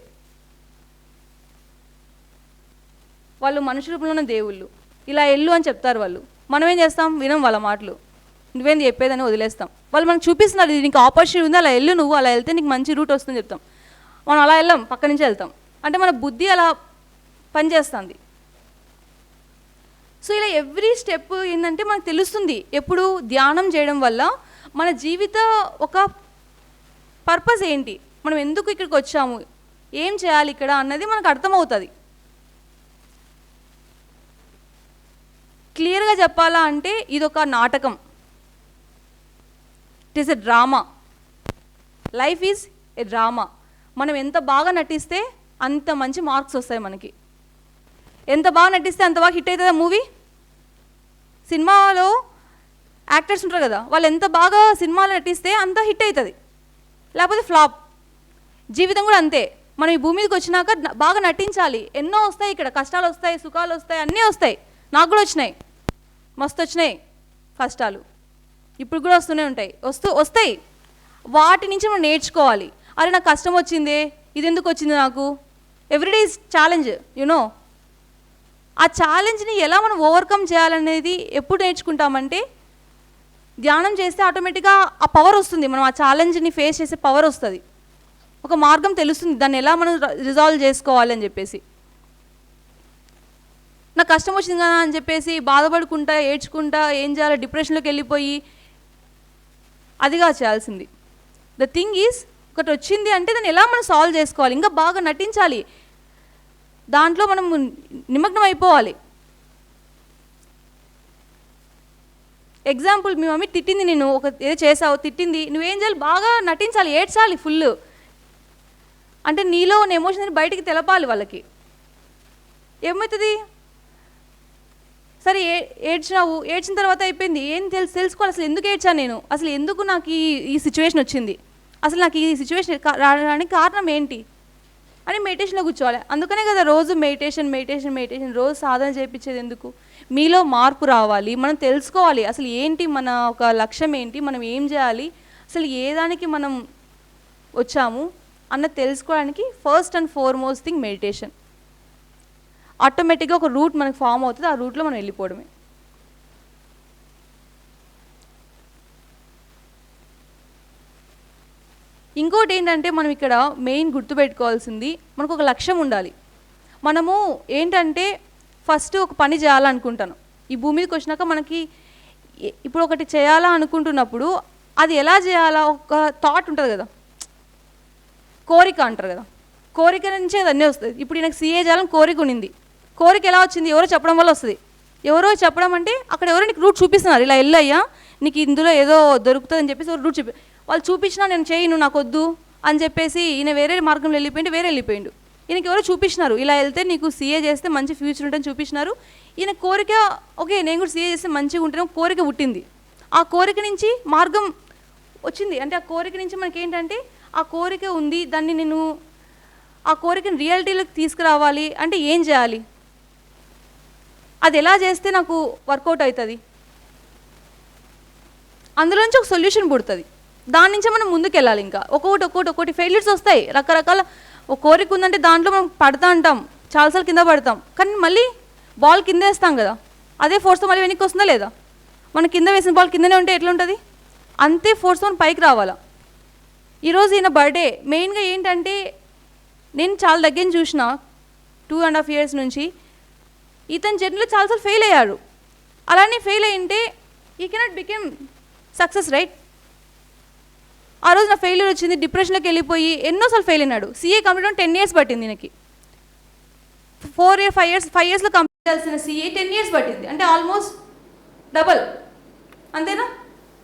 వాళ్ళు మనుషుల రూపంలోనే దేవుళ్ళు. ఇలా ఎల్లు అని చెప్తారు వాళ్ళు. మనం ఏం చేస్తాం? వినం వాళ్ళ మాటలు, నువ్వేంది చెప్పేదని వదిలేస్తాం. వాళ్ళు మనకు చూపిస్తున్నారు, ఇది నీకు ఆపర్చునిటీ ఉంది, అలా వెళ్ళు, నువ్వు అలా వెళ్తే నీకు మంచి రూట్ వస్తుందని చెప్తాం. మనం అలా వెళ్ళాం, పక్క నుంచి వెళ్తాం. అంటే మన బుద్ధి అలా పనిచేస్తుంది. సో ఇలా ఎవ్రీ స్టెప్ ఏంటంటే మనకు తెలుస్తుంది. ఎప్పుడు ధ్యానం చేయడం వల్ల మన జీవిత ఒక పర్పస్ ఏంటి, మనం ఎందుకు ఇక్కడికి వచ్చాము, ఏం చేయాలి ఇక్కడ అన్నది మనకు అర్థమవుతుంది. క్లియర్గా చెప్పాలా అంటే ఇదొక నాటకం. It is a drama. Life is a drama. మనం ఎంత బాగా నటిస్తే అంత మంచి మార్క్స్ వస్తాయి మనకి. ఎంత బాగా నటిస్తే అంత బాగా హిట్ అవుతుందా మూవీ. సినిమాలో యాక్టర్స్ ఉంటారు కదా, వాళ్ళు ఎంత బాగా సినిమాలో నటిస్తే అంత హిట్ అవుతుంది, లేకపోతే ఫ్లాప్. జీవితం కూడా అంతే. మనం ఈ భూమి మీదకి వచ్చినాక బాగా నటించాలి. ఎన్నో వస్తాయి ఇక్కడ, కష్టాలు వస్తాయి, సుఖాలు వస్తాయి, అన్నీ వస్తాయి. నాకు కూడా వచ్చినాయి, మస్తు వచ్చినాయి కష్టాలు, ఇప్పుడు కూడా వస్తూనే ఉంటాయి, వస్తాయి. వాటి నుంచి మనం నేర్చుకోవాలి. అరే నాకు కష్టం వచ్చిందే, ఇది ఎందుకు వచ్చింది నాకు. Everyday is challenge, you know. ఆ ఛాలెంజ్ని ఎలా మనం ఓవర్కమ్ చేయాలనేది ఎప్పుడు నేర్చుకుంటామంటే ధ్యానం చేస్తే ఆటోమేటిక్గా ఆ పవర్ వస్తుంది. మనం ఆ ఛాలెంజ్ని ఫేస్ చేసే పవర్ వస్తుంది, ఒక మార్గం తెలుస్తుంది, దాన్ని ఎలా మనం రిజాల్వ్ చేసుకోవాలి అని చెప్పేసి. నాకు కష్టం వచ్చింది కదా అని చెప్పేసి బాధపడుకుంటా ఏడ్చుకుంటా ఏం చేయాలో డిప్రెషన్లోకి వెళ్ళిపోయి అదిగా చేయాల్సింది. ద థింగ్ ఈజ్, ఒకటి వచ్చింది అంటే దాన్ని ఎలా మనం సాల్వ్ చేసుకోవాలి, ఇంకా బాగా నటించాలి, దాంట్లో మనం నిమగ్నం అయిపోవాలి. ఎగ్జాంపుల్, మీ మమ్మీ తిట్టింది, నేను ఏదో చేసావు, తిట్టింది, నువ్వేం చేయాలి, బాగా నటించాలి, ఏడ్చాలి ఫుల్. అంటే నీలో ఉన్న ఎమోషన్ బయటికి తెలపాలి వాళ్ళకి. ఏమవుతుంది, సరే ఏడ్చినావు, ఏడ్చిన తర్వాత అయిపోయింది, ఏం తెలుసుకోవాలి అసలు ఎందుకు ఏడ్చాను నేను, అసలు ఎందుకు నాకు ఈ సిచ్యువేషన్ వచ్చింది, అసలు నాకు ఈ సిచ్యువేషన్ రావడానికి కారణం ఏంటి అని మెడిటేషన్లో కూర్చోవాలి. అందుకనే కదా రోజు మెడిటేషన్ రోజు సాధన చేయించేది ఎందుకు, మీలో మార్పు రావాలి, మనం తెలుసుకోవాలి అసలు ఏంటి మన ఒక లక్ష్యం ఏంటి, మనం ఏం చేయాలి, అసలు ఏ దానికి మనం వచ్చాము అన్న తెలుసుకోవడానికి first and foremost thing meditation. ఆటోమేటిక్గా ఒక రూట్ మనకు ఫామ్ అవుతుంది, ఆ రూట్లో మనం వెళ్ళిపోవడమే. ఇంకోటి ఏంటంటే మనం ఇక్కడ మెయిన్ గుర్తుపెట్టుకోవాల్సింది, మనకు ఒక లక్ష్యం ఉండాలి. మనము ఏంటంటే ఫస్ట్ ఒక పని చేయాలనుకుంటాను, ఈ భూమి మీదకి వచ్చినాక మనకి ఇప్పుడు ఒకటి చేయాలా అనుకుంటున్నప్పుడు అది ఎలా చేయాలా ఒక థాట్ ఉంటుంది కదా, కోరిక అంటారు కదా, కోరిక నుంచే అది అన్నీ వస్తుంది. ఇప్పుడు నాకు సీఏ చేయాలని కోరిక ఉన్నింది, కోరిక ఎలా వచ్చింది, ఎవరో చెప్పడం వల్ల వస్తుంది. ఎవరో చెప్పడం అంటే అక్కడ ఎవరో నీకు రూట్ చూపిస్తున్నారు, ఇలా వెళ్ళయ్యా నీకు ఇందులో ఏదో దొరుకుతుంది అని చెప్పేసి రూట్ వాళ్ళు చూపించినా నేను చేయను నాకు వద్దు అని చెప్పేసి ఈయన వేరే మార్గంలో వెళ్ళిపోయిండు. ఈయనకి ఎవరో చూపించినారు, ఇలా వెళ్తే నీకు సీఏ చేస్తే మంచి ఫ్యూచర్ ఉంటుందని చూపించినారు. ఈయన కోరిక ఓకే నేను కూడా సీఏ చేస్తే మంచిగా ఉంటాను, కోరిక పుట్టింది. ఆ కోరిక నుంచి మార్గం వచ్చింది. అంటే ఆ కోరిక నుంచి మనకి ఏంటంటే ఆ కోరిక ఉంది, దాన్ని నేను ఆ కోరికని రియాలిటీలోకి తీసుకురావాలి అంటే ఏం చేయాలి, అది ఎలా చేస్తే నాకు వర్కౌట్ అవుతుంది, అందులోంచి ఒక సొల్యూషన్ పుడుతుంది. దాని నుంచే మనం ముందుకు వెళ్ళాలి. ఇంకా ఒక్కొక్కటి ఫెయిల్యూర్స్ వస్తాయి, రకరకాల. ఒక కోరిక ఉందంటే దాంట్లో మనం పడతా అంటాం, చాలాసార్లు కింద పడతాం, కానీ మళ్ళీ బాల్ కింద వేస్తాం కదా, అదే ఫోర్స్తో మళ్ళీ వెనక్కి వస్తుందా లేదా, మనం కింద వేసిన బాల్ కిందనే ఉంటే ఎట్లా ఉంటుంది, అంతే ఫోర్స్తో మనం పైకి రావాలా. ఈరోజు ఈయన బర్త్డే మెయిన్గా ఏంటంటే నేను చాలా దగ్గర చూసిన 2.5 years నుంచి ఇతని జర్నీలో చాలాసార్లు ఫెయిల్ అయ్యారు. అలానే ఫెయిల్ అయ్యింటే ఈ కెనాట్ బికెమ్ సక్సెస్ రైట్. ఆ రోజు నా ఫెయిల్యూర్ వచ్చింది, డిప్రెషన్లోకి వెళ్ళిపోయి ఎన్నోసార్లు ఫెయిల్ అయినాడు. సీఏ కంప్లీట్ 10 years పట్టింది ఈయనకి. 5 yearsలో కంప్లీట్ చేయాల్సిన సీఏ 10 years పట్టింది, అంటే ఆల్మోస్ట్ డబల్, అంతేనా.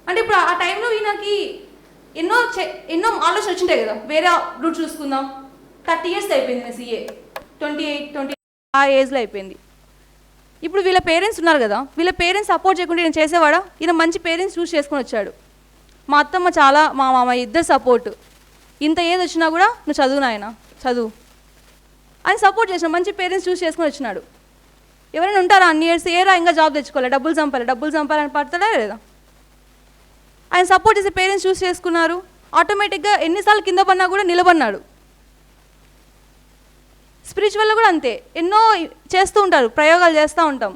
అంటే ఇప్పుడు ఆ టైంలో ఈయనకి ఎన్నో ఆలోచన వచ్చింటాయి కదా, వేరే రూట్ చూసుకుందాం. 30 years అయిపోయింది నా సీఏ, 28-20 ఆ ఏజ్లో అయిపోయింది. ఇప్పుడు వీళ్ళ పేరెంట్స్ ఉన్నారు కదా, వీళ్ళ పేరెంట్స్ సపోర్ట్ చేయకుండా ఈయన చేసేవాడా, ఈయన మంచి పేరెంట్స్ చూస్ చేసుకొని వచ్చాడు. మా అత్తమ్మ మా మామ ఇద్దరు సపోర్ట్, ఇంత ఏజ్ వచ్చినా కూడా నువ్వు చదువు నాయన చదువు అని సపోర్ట్ చేసిన మంచి పేరెంట్స్ చూస్ చేసుకొని వచ్చినాడు. ఎవరైనా ఉంటారా అన్ని ఇయర్స్ ఏరా ఇంకా జాబ్ తెచ్చుకోవాలి, డబ్బులు సంపాలని పడతాడా లేదా. ఆయన సపోర్ట్ చేసే పేరెంట్స్ చూస్ చేసుకున్నారు, ఆటోమేటిక్గా ఎన్నిసార్లు కింద పడినా కూడా నిలబడినాడు. స్పిరిచువల్లో కూడా అంతే, ఎన్నో చేస్తూ ఉంటారు, ప్రయోగాలు చేస్తూ ఉంటాం.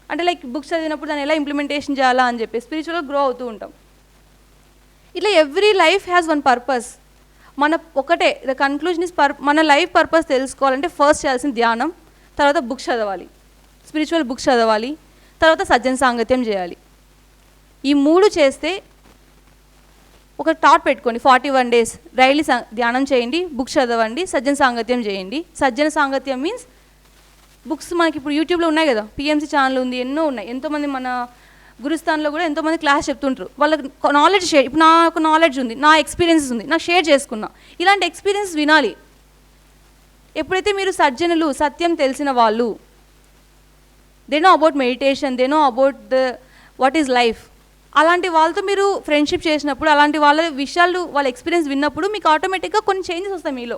అంటే లైక్ బుక్స్ చదివినప్పుడు దాన్ని ఎలా ఇంప్లిమెంటేషన్ చేయాలా అని చెప్పి స్పిరిచువల్గా గ్రో అవుతూ ఉంటాం. ఇట్లా every life has one purpose. మన ఒకటే ద కన్క్లూజన్ ఇస్ మన లైఫ్ పర్పస్ తెలుసుకోవాలంటే ఫస్ట్ చేయాల్సిన ధ్యానం, తర్వాత బుక్స్ చదవాలి, స్పిరిచువల్ బుక్స్ చదవాలి, తర్వాత సజ్జన సాంగత్యం చేయాలి. ఈ 3 చేస్తే ఒక థాట్ పెట్టుకోండి, 41 days డైలీ ధ్యానం చేయండి, బుక్స్ చదవండి, సజ్జన సాంగత్యం చేయండి. సజ్జన సాంగత్యం మీన్స్ బుక్స్ మనకి ఇప్పుడు యూట్యూబ్లో ఉన్నాయి కదా, పిఎంసి ఛానల్ ఉంది, ఎన్నో ఉన్నాయి. ఎంతోమంది మన గురుస్థాన్లో కూడా ఎంతోమంది క్లాస్ చెప్తుంటారు, వాళ్ళకి నాలెడ్జ్ షేర్. ఇప్పుడు నాకు నాలెడ్జ్ ఉంది, నా ఎక్స్పీరియన్సెస్ ఉంది, నాకు షేర్ చేసుకున్నా. ఇలాంటి ఎక్స్పీరియన్సెస్ వినాలి. ఎప్పుడైతే మీరు సజ్జనులు, సత్యం తెలిసిన వాళ్ళు, they know about meditation, they know about what is life, అలాంటి వాళ్ళతో మీరు ఫ్రెండ్షిప్ చేసినప్పుడు, అలాంటి వాళ్ళ విషయాలు వాళ్ళ ఎక్స్పీరియన్స్ విన్నప్పుడు మీకు ఆటోమేటిక్గా కొన్ని చేంజెస్ వస్తాయి మీలో.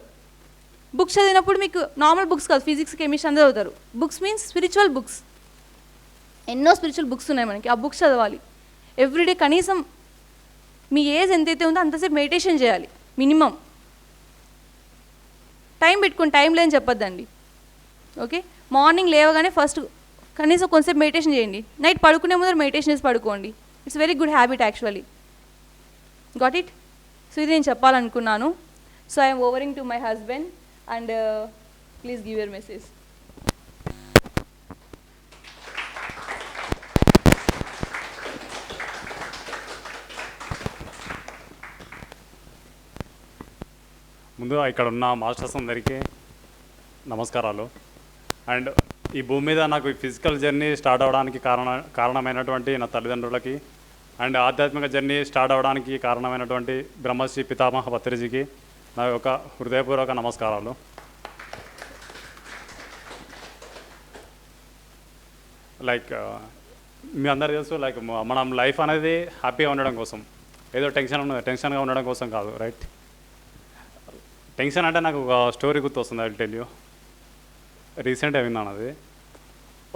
బుక్స్ చదివినప్పుడు మీకు నార్మల్ బుక్స్ కాదు, ఫిజిక్స్ కెమిస్ట్రీ అందరూ చదువుతారు. బుక్స్ మీన్స్ స్పిరిచువల్ బుక్స్, ఎన్నో స్పిరిచువల్ బుక్స్ ఉన్నాయి మనకి, ఆ బుక్స్ చదవాలి. ఎవ్రీడే కనీసం మీ ఏజ్ ఎంతైతే ఉందో అంతసేపు మెడిటేషన్ చేయాలి మినిమం. టైం పెట్టుకుని, టైం లేని చెప్పొద్దండి, ఓకే. మార్నింగ్ లేవగానే ఫస్ట్ కనీసం కొంచెంసేపు మెడిటేషన్ చేయండి, నైట్ పడుకునే ముందర మెడిటేషన్ చేసి పడుకోండి. It's very good habit actually. Got it. So ఇది నేను చెప్పాలనుకున్నాను. So I'm overing to my husband and please give your message. ముందుగా ఇక్కడ ఉన్న మాస్టర్స్ అందరికీ నమస్కారాలు. అండ్ ఈ భూమి మీద నాకు ఫిజికల్ జర్నీ స్టార్ట్ అవ్వడానికి కారణమైనటువంటి నా తల్లిదండ్రులకి, అండ్ ఆధ్యాత్మిక జర్నీ స్టార్ట్ అవ్వడానికి కారణమైనటువంటి బ్రహ్మశ్రీ పితామహ పత్రిజీకి, నా యొక్క హృదయపూర్వక నమస్కారాలు. లైక్ మీ అందరు తెలుసు, లైక్ మనం లైఫ్ అనేది హ్యాపీగా ఉండడం కోసం, ఏదో టెన్షన్గా ఉండడం కోసం కాదు, రైట్? టెన్షన్ అంటే నాకు ఒక స్టోరీ గుర్తొస్తుంది, ఐ విల్ టెల్ యూ. రీసెంట్గా విన్నాను అది.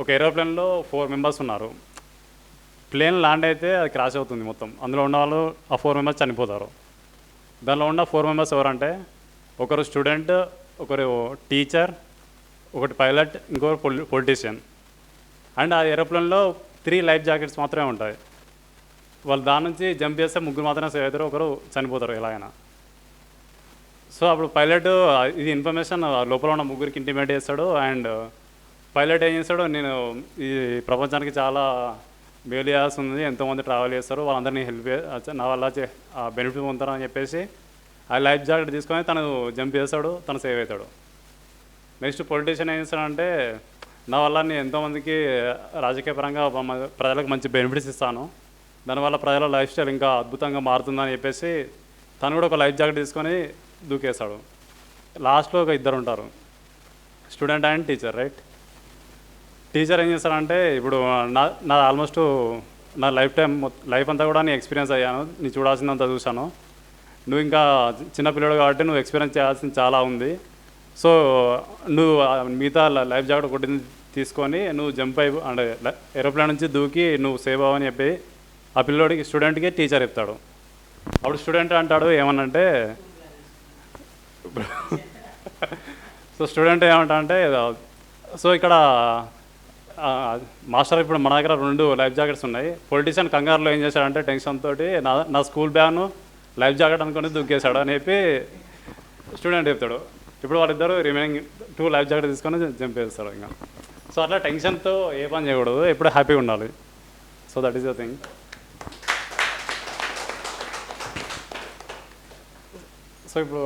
ఒక ఏరోప్లేన్లో 4 మెంబర్స్ ఉన్నారు. ప్లేన్ ల్యాండ్ అయితే అది క్రాష్ అవుతుంది మొత్తం. అందులో ఉన్న వాళ్ళు ఆ 4 మెంబర్స్ చనిపోతారు. దానిలో ఉన్న 4 మెంబర్స్ ఎవరంటే ఒకరు స్టూడెంట్, ఒకరు టీచర్, ఒకటి పైలట్, ఇంకొకరు పొలిటీషియన్. అండ్ ఆ ఏరోప్లేన్లో 3 లైఫ్ జాకెట్స్ మాత్రమే ఉంటాయి. వాళ్ళు దాని నుంచి జంప్ చేస్తే 3 మాత్రమే సేవ్ అవుతారు, ఒకరు చనిపోతారు ఎలాగైనా. సో అప్పుడు పైలట్ ఇది ఇన్ఫర్మేషన్ లోపల ఉన్న 3కి ఇంటిమేట్ చేస్తాడు. అండ్ పైలట్ ఏం చేస్తాడు, నేను ఈ ప్రపంచానికి చాలా మేలు చేయాల్సి ఉంది, ఎంతోమంది ట్రావెల్ చేస్తారు, వాళ్ళందరినీ హెల్ప్ నా వల్ల బెనిఫిట్ పొందుతారు అని చెప్పేసి ఆ లైఫ్ జాకెట్ తీసుకొని తను జంప్ చేస్తాడు, తను సేవ్ అవుతాడు. నెక్స్ట్ పొలిటీషియన్ ఏం చేస్తాడంటే, నా వల్ల నేను ఎంతోమందికి రాజకీయ పరంగా ప్రజలకు మంచి బెనిఫిట్స్ ఇస్తాను, దానివల్ల ప్రజల లైఫ్ స్టైల్ ఇంకా అద్భుతంగా మారుతుందని చెప్పేసి తను కూడా ఒక లైఫ్ జాకెట్ తీసుకొని దూకేస్తాడు. లాస్ట్లో ఒక ఇద్దరు ఉంటారు, student and teacher, right? Teacher ఏం చేస్తాడంటే, ఇప్పుడు నా ఆల్మోస్ట్ నా లైఫ్ అంతా కూడా నేను ఎక్స్పీరియన్స్ అయ్యాను, నేను చూడాల్సిందంతా చూశాను, నువ్వు ఇంకా చిన్నపిల్లడు కాబట్టి నువ్వు ఎక్స్పీరియన్స్ చేయాల్సింది చాలా ఉంది. సో నువ్వు మిగతా లైఫ్ జాకెట్ ఒకటి తీసుకొని నువ్వు జంప్ అయి అంటే ఏరోప్లేన్ నుంచి దూకి నువ్వు సేవ్ అవ్వని చెప్పి ఆ పిల్లోడికి స్టూడెంట్కి టీచర్ చెప్తాడు. అప్పుడు స్టూడెంట్ అంటాడు ఏమనంటే, సో స్టూడెంట్ ఏమంటాడంటే, సో ఇక్కడ మాస్టర్ ఇప్పుడు మన దగ్గర 2 లైఫ్ జాకెట్స్ ఉన్నాయి, పొలిటీషియన్ కంగారులో ఏం చేశాడంటే టెన్షన్ తోటి నా స్కూల్ బ్యాగ్ను లైఫ్ జాకెట్ అనుకుని దూకేశాడు అని చెప్పి స్టూడెంట్ చెప్తాడు. ఇప్పుడు వాళ్ళిద్దరు రిమైనింగ్ 2 లైఫ్ జాకెట్ తీసుకొని జంప్ చేస్తాడు ఇంకా. సో అట్లా టెన్షన్తో ఏ పని చేయకూడదు, ఎప్పుడు హ్యాపీగా ఉండాలి. So that is the thing. So ఇప్పుడు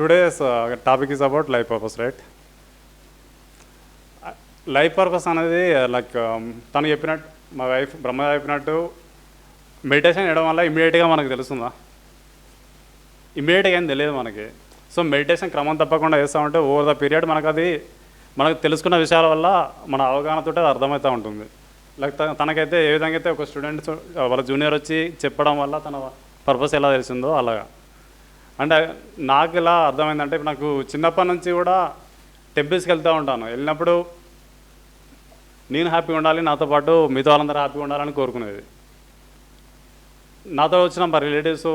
today's topic is about life purpose, right? Life purpose అనేది లైక్ తను చెప్పినట్టు, మా వైఫ్ బ్రహ్మ చెప్పినట్టు, మెడిటేషన్ చేయడం వల్ల ఇమీడియట్గా మనకు తెలుస్తుందా? ఇమీడియట్గా ఏం తెలియదు మనకి. సో మెడిటేషన్ క్రమం తప్పకుండా చేస్తామంటే ఓవర్ ద పీరియడ్ మనకు తెలుసుకున్న విషయాల వల్ల మన అవగాహనతో అది అర్థమవుతూ ఉంటుంది. లైక్ తనకైతే ఏ విధంగా అయితే ఒక స్టూడెంట్ వాళ్ళ జూనియర్ వచ్చి చెప్పడం వల్ల తన పర్పస్ ఎలా తెలిసిందో అలాగా. అంటే నాకు ఎలా అర్థమైందంటే, నాకు చిన్నప్పటి నుంచి కూడా టెంపుల్స్కి వెళ్తూ ఉంటాను. వెళ్ళినప్పుడు నేను హ్యాపీగా ఉండాలి, నాతో పాటు మిగతా వాళ్ళందరూ హ్యాపీగా ఉండాలని కోరుకునేది. నాతో వచ్చిన మా రిలేటివ్స్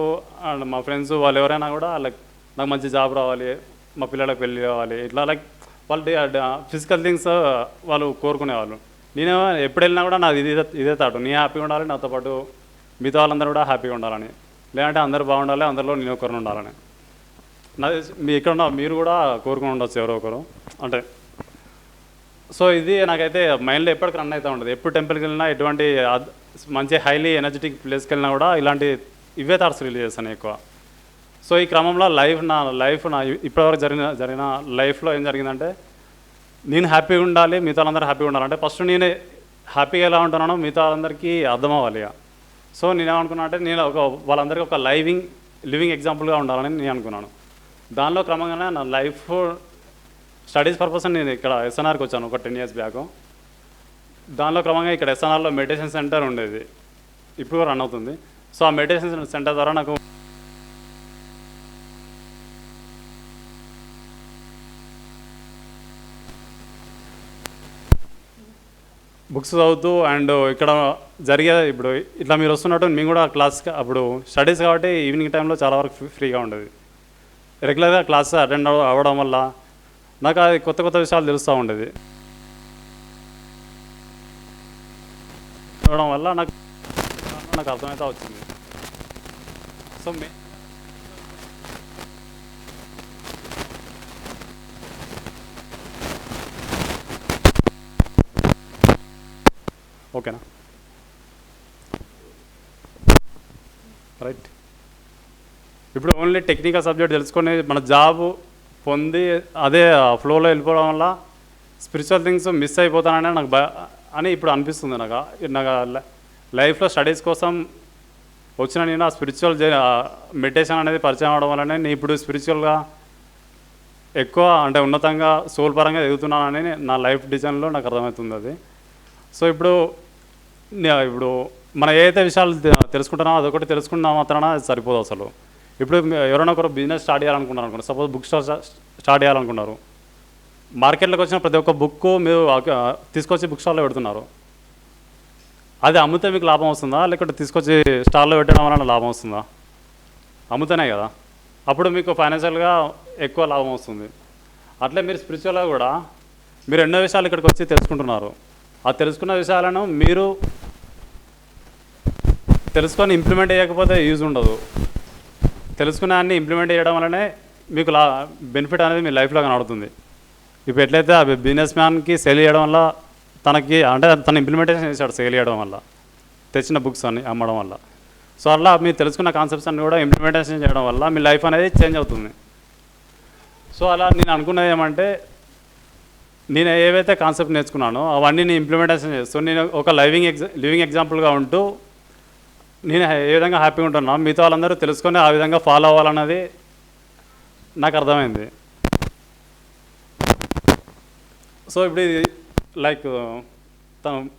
అండ్ మా ఫ్రెండ్స్ వాళ్ళు ఎవరైనా కూడా లైక్ నాకు మంచి జాబ్ రావాలి, మా పిల్లలకు పెళ్ళి కావాలి, ఇట్లా లైక్ వాళ్ళు ఫిజికల్ థింగ్స్ వాళ్ళు కోరుకునేవాళ్ళు. నేను ఎప్పుడు వెళ్ళినా కూడా నాది ఇదే థాట్, నేను హ్యాపీగా ఉండాలి, నాతో పాటు మిగతా వాళ్ళందరూ కూడా హ్యాపీగా ఉండాలని, లేదంటే అందరూ బాగుండాలి, అందరిలో నేను ఒకరిని ఉండాలని. నాది ఇక్కడ మీరు కూడా కోరుకుని ఉండొచ్చు ఎవరో ఒకరు అంటే. సో ఇది నాకైతే మైండ్లో ఎప్పటికీ రన్ అవుతూ ఉంటుంది. ఎప్పుడు టెంపుల్కి వెళ్ళినా, ఎటువంటి మంచి హైలీ ఎనర్జెటిక్ ప్లేస్కి వెళ్ళినా కూడా ఇలాంటి ఇవే థాట్స్ రిలీజ్ చేస్తాను ఎక్కువ. సో ఈ క్రమంలో నా ఇప్పటివరకు జరిగిన లైఫ్లో ఏం జరిగిందంటే, నేను హ్యాపీగా ఉండాలి, మిగతా వాళ్ళందరూ హ్యాపీగా ఉండాలంటే ఫస్ట్ నేను హ్యాపీగా ఎలా ఉంటున్నానో మిగతా వాళ్ళందరికీ అర్థం అవ్వాలి. సో నేనేమనుకున్నా అంటే, నేను వాళ్ళందరికీ ఒక లివింగ్ ఎగ్జాంపుల్గా ఉండాలని నేను అనుకున్నాను. దానిలో క్రమంగానే నా లైఫ్ స్టడీస్ పర్పస్ నేను ఇక్కడ ఎస్ఎన్ఆర్కి వచ్చాను ఒక 10 years బ్యాక్. దానిలో క్రమంగా ఇక్కడ ఎస్ఎన్ఆర్లో మెడిటేషన్ సెంటర్ ఉండేది, ఇప్పుడు రన్ అవుతుంది. సో ఆ మెడిటేషన్ సెంటర్ ద్వారా నాకు బుక్స్ చదువుతూ అండ్ ఇక్కడ ఇప్పుడు ఇట్లా మీరు వస్తున్నట్టు మేము కూడా క్లాస్కి అప్పుడు స్టడీస్ కాబట్టి ఈవినింగ్ టైంలో చాలా వరకు ఫ్రీగా ఉండేది. రెగ్యులర్గా క్లాస్ అటెండ్ అవ్వడం వల్ల నాకు అది కొత్త విషయాలు తెలుస్తూ ఉండేది. అవ్వడం వల్ల నాకు అర్థమవుతూ వచ్చింది. సో ఓకేనా, రైట్? ఇప్పుడు ఓన్లీ టెక్నికల్ సబ్జెక్ట్ తెలుసుకొని మన జాబ్ పొంది అదే ఫ్లోలో వెళ్ళిపోవడం వల్ల స్పిరిచువల్ థింగ్స్ మిస్ అయిపోతానని నాకు అని ఇప్పుడు అనిపిస్తుంది. నాకు లైఫ్లో స్టడీస్ కోసం వచ్చిన నేను ఆ స్పిరిచువల్ మెడిటేషన్ అనేది పరిచయం అవడం వల్లనే నేను ఇప్పుడు స్పిరిచువల్గా ఎక్కువ అంటే ఉన్నతంగా సోల్ పరంగా ఎదుగుతున్నానని నా లైఫ్ డిజైన్లో నాకు అర్థమవుతుంది అది. సో ఇప్పుడు ఇప్పుడు మనం ఏదైతే విషయాలు తెలుసుకుంటున్నామో అదొకటి తెలుసుకున్న మాత్రాన అది సరిపోదు అసలు. ఇప్పుడు ఎవరైనా ఒకరు బిజినెస్ స్టార్ట్ చేయాలనుకున్నారు అనుకోండి, సపోజ్ బుక్ స్టార్ట్ చేయాలనుకున్నారు, మార్కెట్లోకి వచ్చిన ప్రతి ఒక్క బుక్ మీరు తీసుకొచ్చి బుక్ స్టాల్లో పెడుతున్నారు. అది అమ్మితే మీకు లాభం వస్తుందా, లేకపోతే తీసుకొచ్చి స్టాల్లో పెట్టడం వలన లాభం వస్తుందా? అమ్ముతేనే కదా, అప్పుడు మీకు ఫైనాన్షియల్గా ఎక్కువ లాభం వస్తుంది. అట్లే మీరు స్పిరిచువల్గా కూడా మీరు ఎన్నో విషయాలు ఇక్కడికి వచ్చి తెలుసుకుంటున్నారు. ఆ తెలుసుకున్న విషయాలను మీరు తెలుసుకొని ఇంప్లిమెంట్ చేయకపోతే యూజ్ ఉండదు. తెలుసుకున్న అన్ని ఇంప్లిమెంట్ చేయడం వల్లనే మీకు బెనిఫిట్ అనేది మీ లైఫ్లో కనబడుతుంది. ఇప్పుడు ఎట్లయితే ఆ బిజినెస్ మ్యాన్కి సేల్ చేయడం వల్ల తనకి అంటే తను ఇంప్లిమెంటేషన్ చేశాడు సేల్ చేయడం వల్ల, తెచ్చిన బుక్స్ అన్ని అమ్మడం వల్ల. సో అలా మీరు తెలుసుకున్న కాన్సెప్ట్స్ అన్ని కూడా ఇంప్లిమెంటేషన్ చేయడం వల్ల మీ లైఫ్ అనేది చేంజ్ అవుతుంది. సో అలా నేను అనుకున్నది ఏమంటే, నేను ఏవైతే కాన్సెప్ట్ నేర్చుకున్నానో అవన్నీ నేను ఇంప్లిమెంటేషన్ చేస్తూ నేను ఒక లివింగ్ ఎగ్జాంపుల్గా ఉంటూ నేను ఏ విధంగా హ్యాపీగా ఉంటున్నా, మిగతా వాళ్ళందరూ తెలుసుకొని ఆ విధంగా ఫాలో అవ్వాలన్నది నాకు అర్థమైంది. సో ఇప్పుడు ఇది లైక్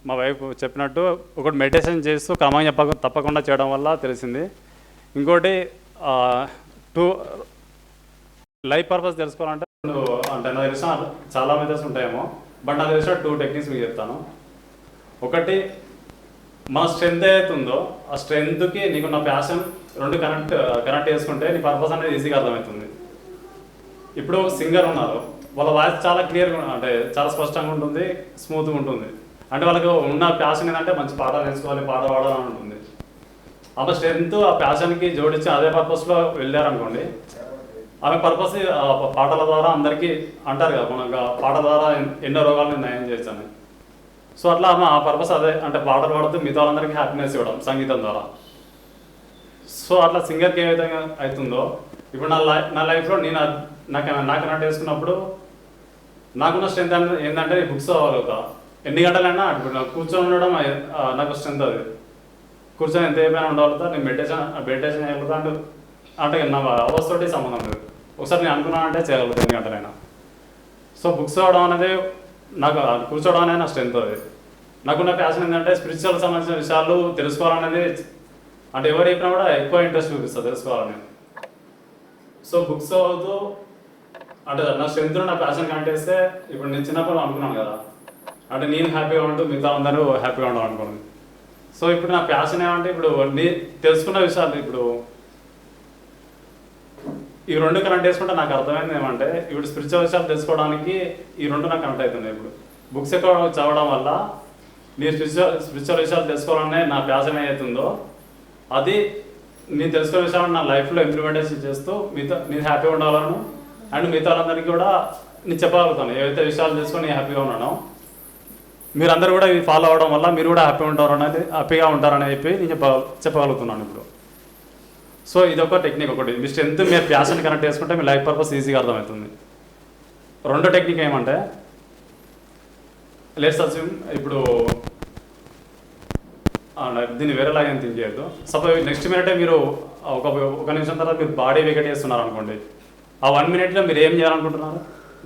మా వైఫ్ చెప్పినట్టు ఒకటి మెడిటేషన్ చేస్తూ క్రమంగా తప్పకుండా చేయడం వల్ల తెలిసింది. ఇంకోటి లైఫ్ పర్పస్ తెలుసుకోవాలంటే అంటే నాకు తెలిసిన చాలా మెథడ్స్ ఉంటాయేమో, బట్ నాకు తెలిసిన 2 టెక్నిక్స్ మీకు చెప్తాను. ఒకటి, మన స్ట్రెంత్ ఏదైతే ఉందో ఆ స్ట్రెంత్కి నీకున్న ప్యాషన్ 2 కనెక్ట్ చేసుకుంటే నీ పర్పస్ అనేది ఈజీగా అర్థమవుతుంది. ఇప్పుడు సింగర్ ఉన్నారు, వాళ్ళ వాయిస్ చాలా క్లియర్గా అంటే చాలా స్పష్టంగా ఉంటుంది, స్మూత్గా ఉంటుంది. అంటే వాళ్ళకి ఉన్న ప్యాషన్ ఏంటంటే మంచి పాటలు నేర్చుకోవాలి, పాట పాడాలని ఉంటుంది. ఆమె స్ట్రెంత్ ఆ ప్యాషన్కి జోడించి అదే పర్పస్లో వెళ్ళారనుకోండి, ఆమె పర్పస్ పాటల ద్వారా అందరికీ అంటారు కదా, మన పాటల ద్వారా ఎన్నో రోగాలను నయం చేయొచ్చని. సో అట్లా ఆమె ఆ పర్పస్ అదే, అంటే పాటలు పాడుతూ మిగతా వాళ్ళందరికీ హ్యాపీనెస్ ఇవ్వడం సంగీతం ద్వారా. సో అట్లా సింగర్కి ఏ విధంగా అవుతుందో ఇప్పుడు నా లైఫ్లో నేను నాకు కనెక్ట్ చేసుకున్నప్పుడు నాకున్న స్ట్రెంత్ ఏంటంటే బుక్స్ అవ్వగలుగుతా. ఎన్ని గంటలైనా ఇప్పుడు నాకు కూర్చొని ఉండడం నాకు స్ట్రెంత్. అది కూర్చొని ఎంత అయిపోయినా ఉండగలుగుతా. నేను మెడిటేషన్ చేయగలుగుతా. అంటే నా అవర్స్తోటి సంబంధం లేదు. ఒకసారి నేను అనుకున్నానంటే చేయగలుగుతా 8 గంటలైనా. సో బుక్స్ చదవడం అనేది నాకు కూర్చోవడం అనేది నా స్ట్రెంత్. అది నాకున్న ప్యాషన్ ఏంటంటే స్పిరిచువల్ సంబంధించిన విషయాలు తెలుసుకోవాలనేది, అంటే ఎవరు చెప్పినా కూడా ఎక్కువ ఇంట్రెస్ట్ చూపిస్తుంది తెలుసుకోవాలని. సో బుక్స్ చదువుతూ అంటే నా స్ట్రెంత్ నా ప్యాషన్ కనెక్ట్ చేస్తే, ఇప్పుడు నేను చిన్నప్పుడు అనుకున్నాను కదా, అంటే నేను హ్యాపీగా ఉంటూ మిగతా అందరూ హ్యాపీగా ఉండాలి అనుకోండి. సో ఇప్పుడు నా ప్యాషన్ ఏమంటే, ఇప్పుడు తెలుసుకున్న విషయాలు ఇప్పుడు ఈ 2 కనెక్ట్ చేసుకుంటే నాకు అర్థమైంది ఏమంటే, ఇప్పుడు స్పిరిచువల్ విషయాలు తెలుసుకోవడానికి ఈ 2 నాకు కనెక్ట్ అవుతున్నాయి. ఇప్పుడు బుక్స్ ఎక్కువ చదవడం వల్ల నేను స్పిరిచువల్ విషయాలు తెలుసుకోవాలనే నా ప్యాషన్ ఏదైతుందో అది నేను తెలుసుకునే విషయాలను నా లైఫ్లో ఇంప్లిమెంటేషన్ చేస్తూ నేను హ్యాపీగా ఉండాలను, అండ్ మిగతా వాళ్ళందరికీ కూడా నేను చెప్పగలుగుతాను ఏవైతే విషయాలు తెలుసుకొని నేను హ్యాపీగా ఉన్నానో మీరందరూ కూడా ఇవి ఫాలో అవ్వడం వల్ల మీరు కూడా హ్యాపీగా ఉంటారని చెప్పి నేను చెప్పగలుగుతున్నాను ఇప్పుడు. సో ఇదొక టెక్నిక్. ఒకటి, మీ స్ట్రెంత్ మీరు ప్యాషన్ కనెక్ట్ చేసుకుంటే మీ లైఫ్ పర్పస్ ఈజీగా అర్థమవుతుంది. 2 టెక్నిక్ ఏమంటే, లెట్స్ అస్యూమ్ ఇప్పుడు దీన్ని వేరేలాగా ఏం థింక్ చేయొద్దు. సపోజ్ నెక్స్ట్ మినిటే మీరు ఒక నిమిషం తర్వాత మీరు బాడీ వెకెట్ చేస్తున్నారు అనుకోండి, ఆ 1 మినిట్లో మీరు ఏం చేయాలనుకుంటున్నారు?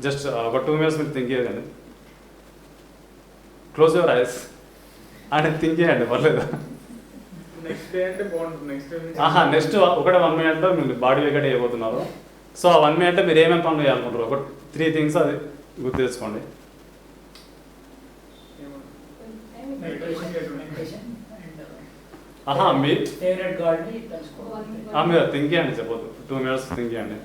జస్ట్ ఒక 2 మినిట్స్ మీరు థింక్ చేయండి. Close your eyes and think చేయండి, పర్లేదు. నెక్స్ట్ ఒకటే 1 మినిట్లో మీరు బాడీ వెకెట్ చేయబోతున్నారు. సో ఆ 1 మినిట్లో మీరు ఏమేమి పనులు చేయాలనుకుంటారు? ఒక 3 థింగ్స్ అది గుర్తు తెచ్చుకోండి. మీరు థింక్ చేయండి, చెప్పొద్దు. 2 మినిట్స్ థింక్ చేయండి.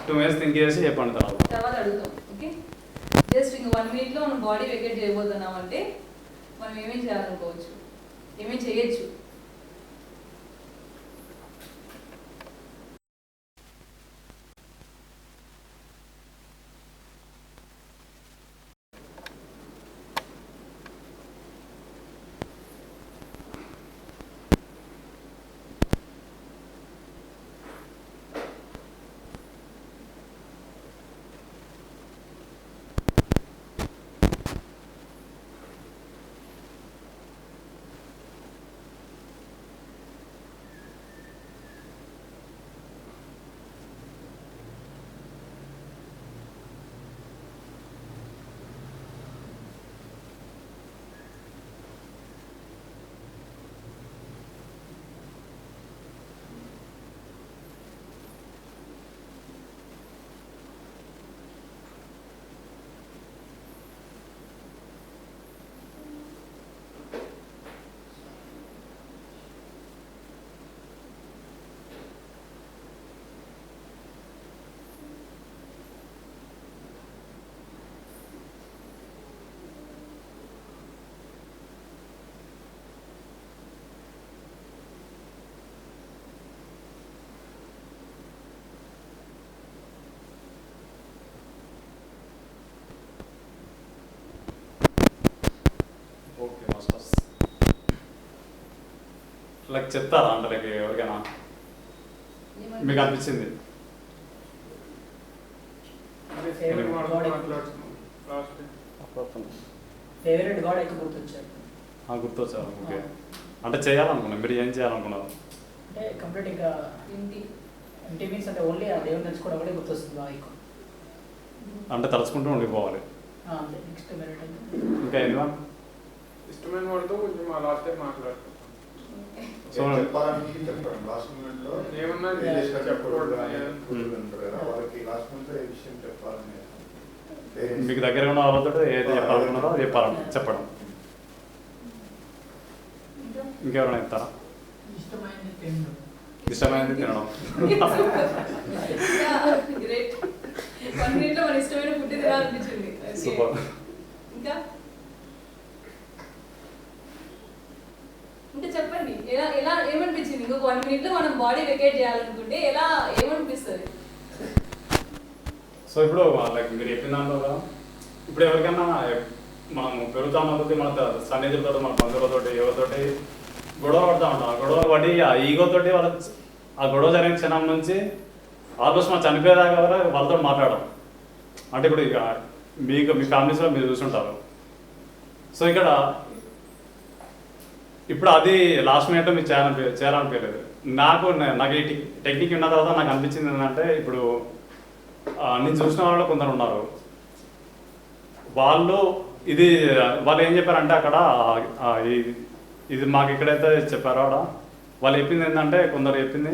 టూ మినిట్స్ థింక్ చేసి చెప్పండి తర్వాత అడుగుతాం. ఓకే, జస్ట్ ఇంక 1 మినిట్లో మనం బాడీ వెకేట్ చేయబోతున్నాం అంటే మనం ఏమేం చేయాలనుకోవచ్చు, ఏమేం చేయొచ్చు? లైక్ చెప్తారా అంటే లైక్ ఎవరికైనా మీకు అనిపించింది? ఫేవరెట్ గాడ్ ఎక్కువ గుర్తొచ్చారు. గుర్తొచ్చారు. ఓకే, అంటే చేయాలనుకున్నా మీరు ఏం చేయాలనుకున్నారు? అంటే కంప్లీట్ ఇంకా ఇంటి మీన్స్ అంటే ఓన్లీ ఆ దేవుని తెలుసుకోవడం కూడా గుర్తొస్తుంది బాగా ఎక్కువ. అంటే తలుచుకుంటూ ఉండిపోవాలి. అంతే. నెక్స్ట్ మెరిట్ ఇంకా ఎన్ని ఇష్టమైన వాడితో కొంచెం ఆ లాస్ట్ టైం మాట్లాడుతాం. సో ఏమన్నా మీకు దగ్గర ఉన్న వాళ్ళతో ఏది చెప్పాలనుకున్నారో అది చెప్పడం. ఇంకెవరైనా చెప్తారా? ఇష్టమైనది తినడం. సూపర్. ఇంకా ఇంకా చెప్పండి, ఎలా ఎలా ఏమనిపించింది? ఇంకొక 1 minute లో మనం బాడీ వెకేట్ చేయాలనుకుంటే ఎలా ఏమనిపిస్తుంది? సో ఇప్పుడు లైక్ మీరు చెప్పిన దాంట్లో కదా, ఇప్పుడు ఎవరికైనా మనం పెరుగుతాం కొద్దీ మన సన్నిధులతో మన బంధువులతోటి ఎవరితోటి గొడవ పడుతూ ఉంటాం. ఆ గొడవ పడి ఆ ఈగోతోటి వాళ్ళ ఆ గొడవ జరిగిన క్షణం నుంచి ఆల్మోస్ట్ మనం చనిపోయేదాకా వాళ్ళతో మాట్లాడడం. అంటే ఇప్పుడు ఇక మీకు మీ ఫ్యామిలీస్లో మీరు చూసుంటారు. సో ఇక్కడ ఇప్పుడు అది లాస్ట్ మినిట్లో మీకు చేయాలనిపించలేదు. నాకు ఈ టెక్నిక్ ఉన్న తర్వాత నాకు అనిపించింది ఏంటంటే, ఇప్పుడు నేను చూసిన వాళ్ళు కొందరు ఉన్నారు, వాళ్ళు ఏం చెప్పారంటే అక్కడ ఇది మాకు ఎక్కడైతే చెప్పారో అక్కడ వాళ్ళు చెప్పింది ఏంటంటే, కొందరు చెప్పింది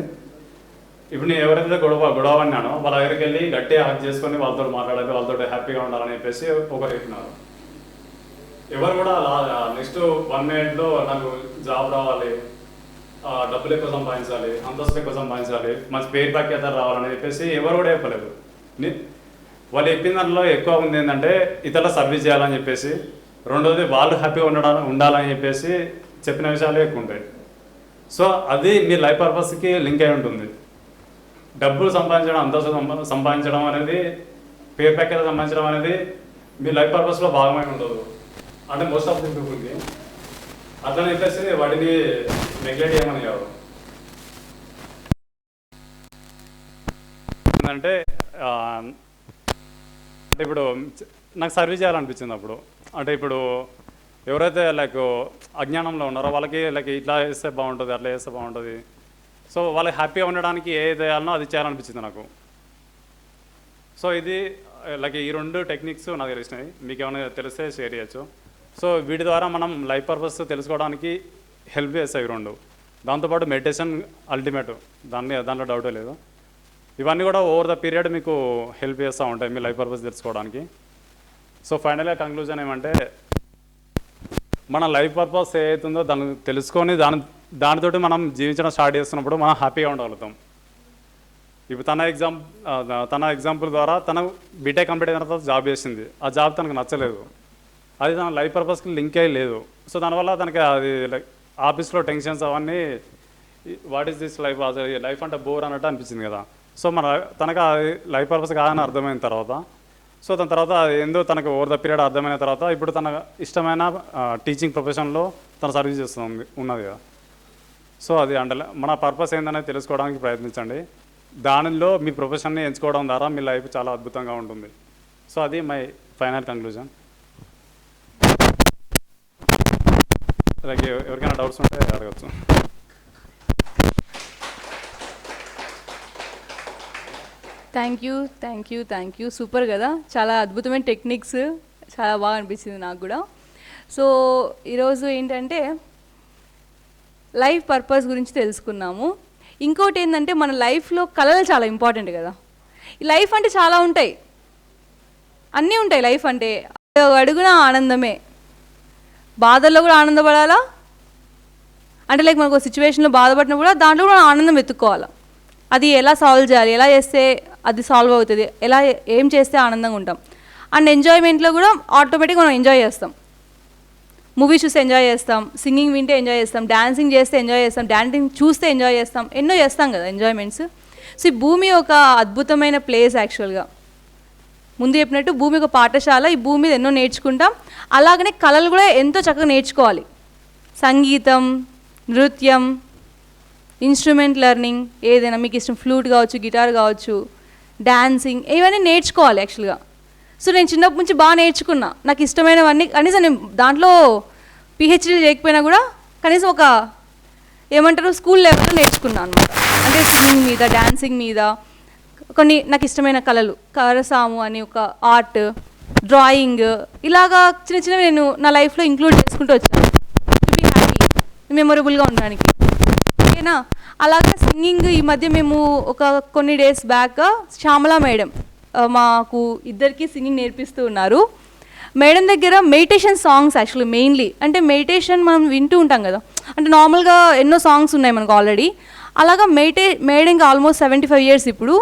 ఇప్పుడు నేను ఎవరైతే గొడవ అన్నానో వాళ్ళ దగ్గరికి వెళ్ళి గట్టిగా హక్ చేసుకొని వాళ్ళతో మాట్లాడాలి, వాళ్ళతో హ్యాపీగా ఉండాలని చెప్పేసి ఒకరు చెప్పినారు. ఎవరు కూడా నెక్స్ట్ 1 minute నాకు జాబ్ రావాలి, డబ్బులు ఎక్కువ సంపాదించాలి, అంతస్తు ఎక్కువ సంపాదించాలి, మంచి పేరు ప్రఖ్యాత రావాలని చెప్పేసి ఎవరు కూడా చెప్పలేదు. వాళ్ళు చెప్పిన దాంట్లో ఎక్కువ ఉంది ఏంటంటే ఇతరుల సర్వీస్ చేయాలని చెప్పేసి, రెండోది వాళ్ళు హ్యాపీగా ఉండాలని చెప్పేసి చెప్పిన విషయాలు ఎక్కువ ఉంటాయి. సో అది మీ లైఫ్ పర్పస్కి లింక్ అయి ఉంటుంది. డబ్బులు సంపాదించడం, అంతస్తు సంపాదించడం అనేది, పేరు ప్రఖ్యాత సంపాదించడం అనేది మీ లైఫ్ పర్పస్లో భాగమై ఉండదు. అంటే మోస్ట్ ఆఫ్ ది పీపుల్కి అట్లా చెప్పేసి వాటిని నెగ్లెక్ట్ చేయమని కాదు. ఏంటంటే అంటే ఇప్పుడు నాకు సర్వీస్ చేయాలనిపించింది అప్పుడు. అంటే ఇప్పుడు ఎవరైతే లైక్ అజ్ఞానంలో ఉన్నారో వాళ్ళకి లైక్ ఇట్లా చేస్తే బాగుంటుంది, అట్లా చేస్తే బాగుంటుంది, సో వాళ్ళకి హ్యాపీగా ఉండడానికి ఏది చేయాలనో అది చేయాలనిపించింది నాకు. సో ఇది లైక్ ఈ 2 టెక్నిక్స్ నాకు తెలిసినాయి. మీకు ఏమైనా తెలిస్తే షేర్ చేయొచ్చు. సో వీటి ద్వారా మనం లైఫ్ పర్పస్ తెలుసుకోవడానికి హెల్ప్ చేస్తాయి 2. దాంతోపాటు మెడిటేషన్ అల్టిమేట్, దాంట్లో డౌటే లేదు. ఇవన్నీ కూడా ఓవర్ ద పీరియడ్ మీకు హెల్ప్ చేస్తూ ఉంటాయి మీ లైఫ్ పర్పస్ తెలుసుకోవడానికి. సో ఫైనల్గా కంక్లూజన్ ఏమంటే, మన లైఫ్ పర్పస్ ఏదైతుందో దాన్ని తెలుసుకొని దానితోటి మనం జీవించడం స్టార్ట్ చేస్తున్నప్పుడు మనం హ్యాపీగా ఉండగలుగుతాం. ఇప్పుడు తన ఎగ్జాంపుల్ ద్వారా తను బీటెక్ కంప్లీట్ అయిన తర్వాత జాబ్ చేసింది. ఆ జాబ్ తనకు నచ్చలేదు, అది తన లైఫ్ పర్పస్కి లింక్ అయ్యి లేదు. సో దానివల్ల తనకి అది లైక్ ఆఫీస్లో టెన్షన్స్ అవన్నీ, వాట్ ఈస్ దిస్ లైఫ్, అది లైఫ్ అంటే బోర్ అన్నట్టు అనిపించింది కదా. సో తనకు అది లైఫ్ పర్పస్ కాదని అర్థమైన తర్వాత, సో దాని తర్వాత ఏందో తనకు ఓవర్ ద పీరియడ్ అర్థమైన తర్వాత ఇప్పుడు తన ఇష్టమైన టీచింగ్ ప్రొఫెషన్లో తన సర్వీస్ ఉన్నది కదా. సో అది అంటే మన పర్పస్ ఏందనేది తెలుసుకోవడానికి ప్రయత్నించండి. దానిలో మీ ప్రొఫెషన్ని ఎంచుకోవడం ద్వారా మీ లైఫ్ చాలా అద్భుతంగా ఉంటుంది. సో అది మై ఫైనల్ కంక్లూజన్. లైక్ ఎవరికైనా డౌట్స్ ఉంటే అడగచ్చు. థ్యాంక్ యూ సూపర్ కదా, చాలా అద్భుతమైన టెక్నిక్స్, చాలా బాగా అనిపించింది నాకు కూడా. సో ఈరోజు ఏంటంటే లైఫ్ పర్పస్ గురించి తెలుసుకున్నాము. ఇంకోటి ఏంటంటే మన లైఫ్లో కళలు చాలా ఇంపార్టెంట్ కదా. ఈ లైఫ్ అంటే చాలా ఉంటాయి, అన్నీ ఉంటాయి. లైఫ్ అంటే అడుగున ఆనందమే, బాధల్లో కూడా ఆనందపడాలా. అంటే లైక్ మనకు ఒక సిచ్యువేషన్లో బాధపడినప్పుడు కూడా దాంట్లో కూడా ఆనందం వెతుక్కోవాలి. అది ఎలా సాల్వ్ చేయాలి, ఎలా చేస్తే అది సాల్వ్ అవుతుంది, ఏం చేస్తే ఆనందంగా ఉంటాం. అండ్ ఎంజాయ్మెంట్లో కూడా ఆటోమేటిక్గా మనం ఎంజాయ్ చేస్తాం. మూవీ చూస్తే ఎంజాయ్ చేస్తాం, సింగింగ్ వింటే ఎంజాయ్ చేస్తాం, డాన్సింగ్ చేస్తే ఎంజాయ్ చేస్తాం, డాన్సింగ్ చూస్తే ఎంజాయ్ చేస్తాం, ఎన్నో చేస్తాం కదా ఎంజాయ్మెంట్స్. సో ఈ భూమి ఒక అద్భుతమైన ప్లేస్ యాక్చువల్గా. ముందు చెప్పినట్టు భూమి ఒక పాఠశాల, ఈ భూమి మీద ఎన్నో నేర్చుకుంటాం. అలాగనే కళలు కూడా ఎంతో చక్కగా నేర్చుకోవాలి. సంగీతం, నృత్యం, ఇన్స్ట్రుమెంట్ లెర్నింగ్, ఏదైనా మీకు ఇష్టం, ఫ్లూట్ కావచ్చు, గిటార్ కావచ్చు, డాన్సింగ్, ఇవన్నీ నేర్చుకోవాలి యాక్చువల్గా. సో నేను చిన్నప్పటి నుంచి బాగా నేర్చుకున్నా. నాకు ఇష్టమైనవన్నీ కనీసం నేను దాంట్లో పిహెచ్డీ చేయకపోయినా కూడా కనీసం ఒక ఏమంటారు స్కూల్ లెవెల్లో నేర్చుకున్నాను అనమాట. అంటే సింగింగ్ మీద, డాన్సింగ్ మీద, కొన్ని నాకు ఇష్టమైన కళలు, కరసాము అని ఒక ఆర్ట్, డ్రాయింగ్, ఇలాగా చిన్న చిన్నవి నేను నా లైఫ్లో ఇంక్లూడ్ చేసుకుంటూ వచ్చాను టు బీ హ్యాపీ, మెమొరబుల్గా ఉండడానికి. ఓకేనా? అలాగే సింగింగ్ ఈ మధ్య మేము ఒక కొన్ని డేస్ బ్యాక్ శ్యామలా మేడం మాకు ఇద్దరికి సింగింగ్ నేర్పిస్తూ ఉన్నారు. మేడం దగ్గర మెడిటేషన్ సాంగ్స్ యాక్చువల్లీ మెయిన్లీ, అంటే మెడిటేషన్ మనం వింటూ ఉంటాం కదా, అంటే నార్మల్గా ఎన్నో సాంగ్స్ ఉన్నాయి మనకు ఆల్రెడీ. అలాగా మేడంకి ఆల్మోస్ట్ 75 years ఇప్పుడు.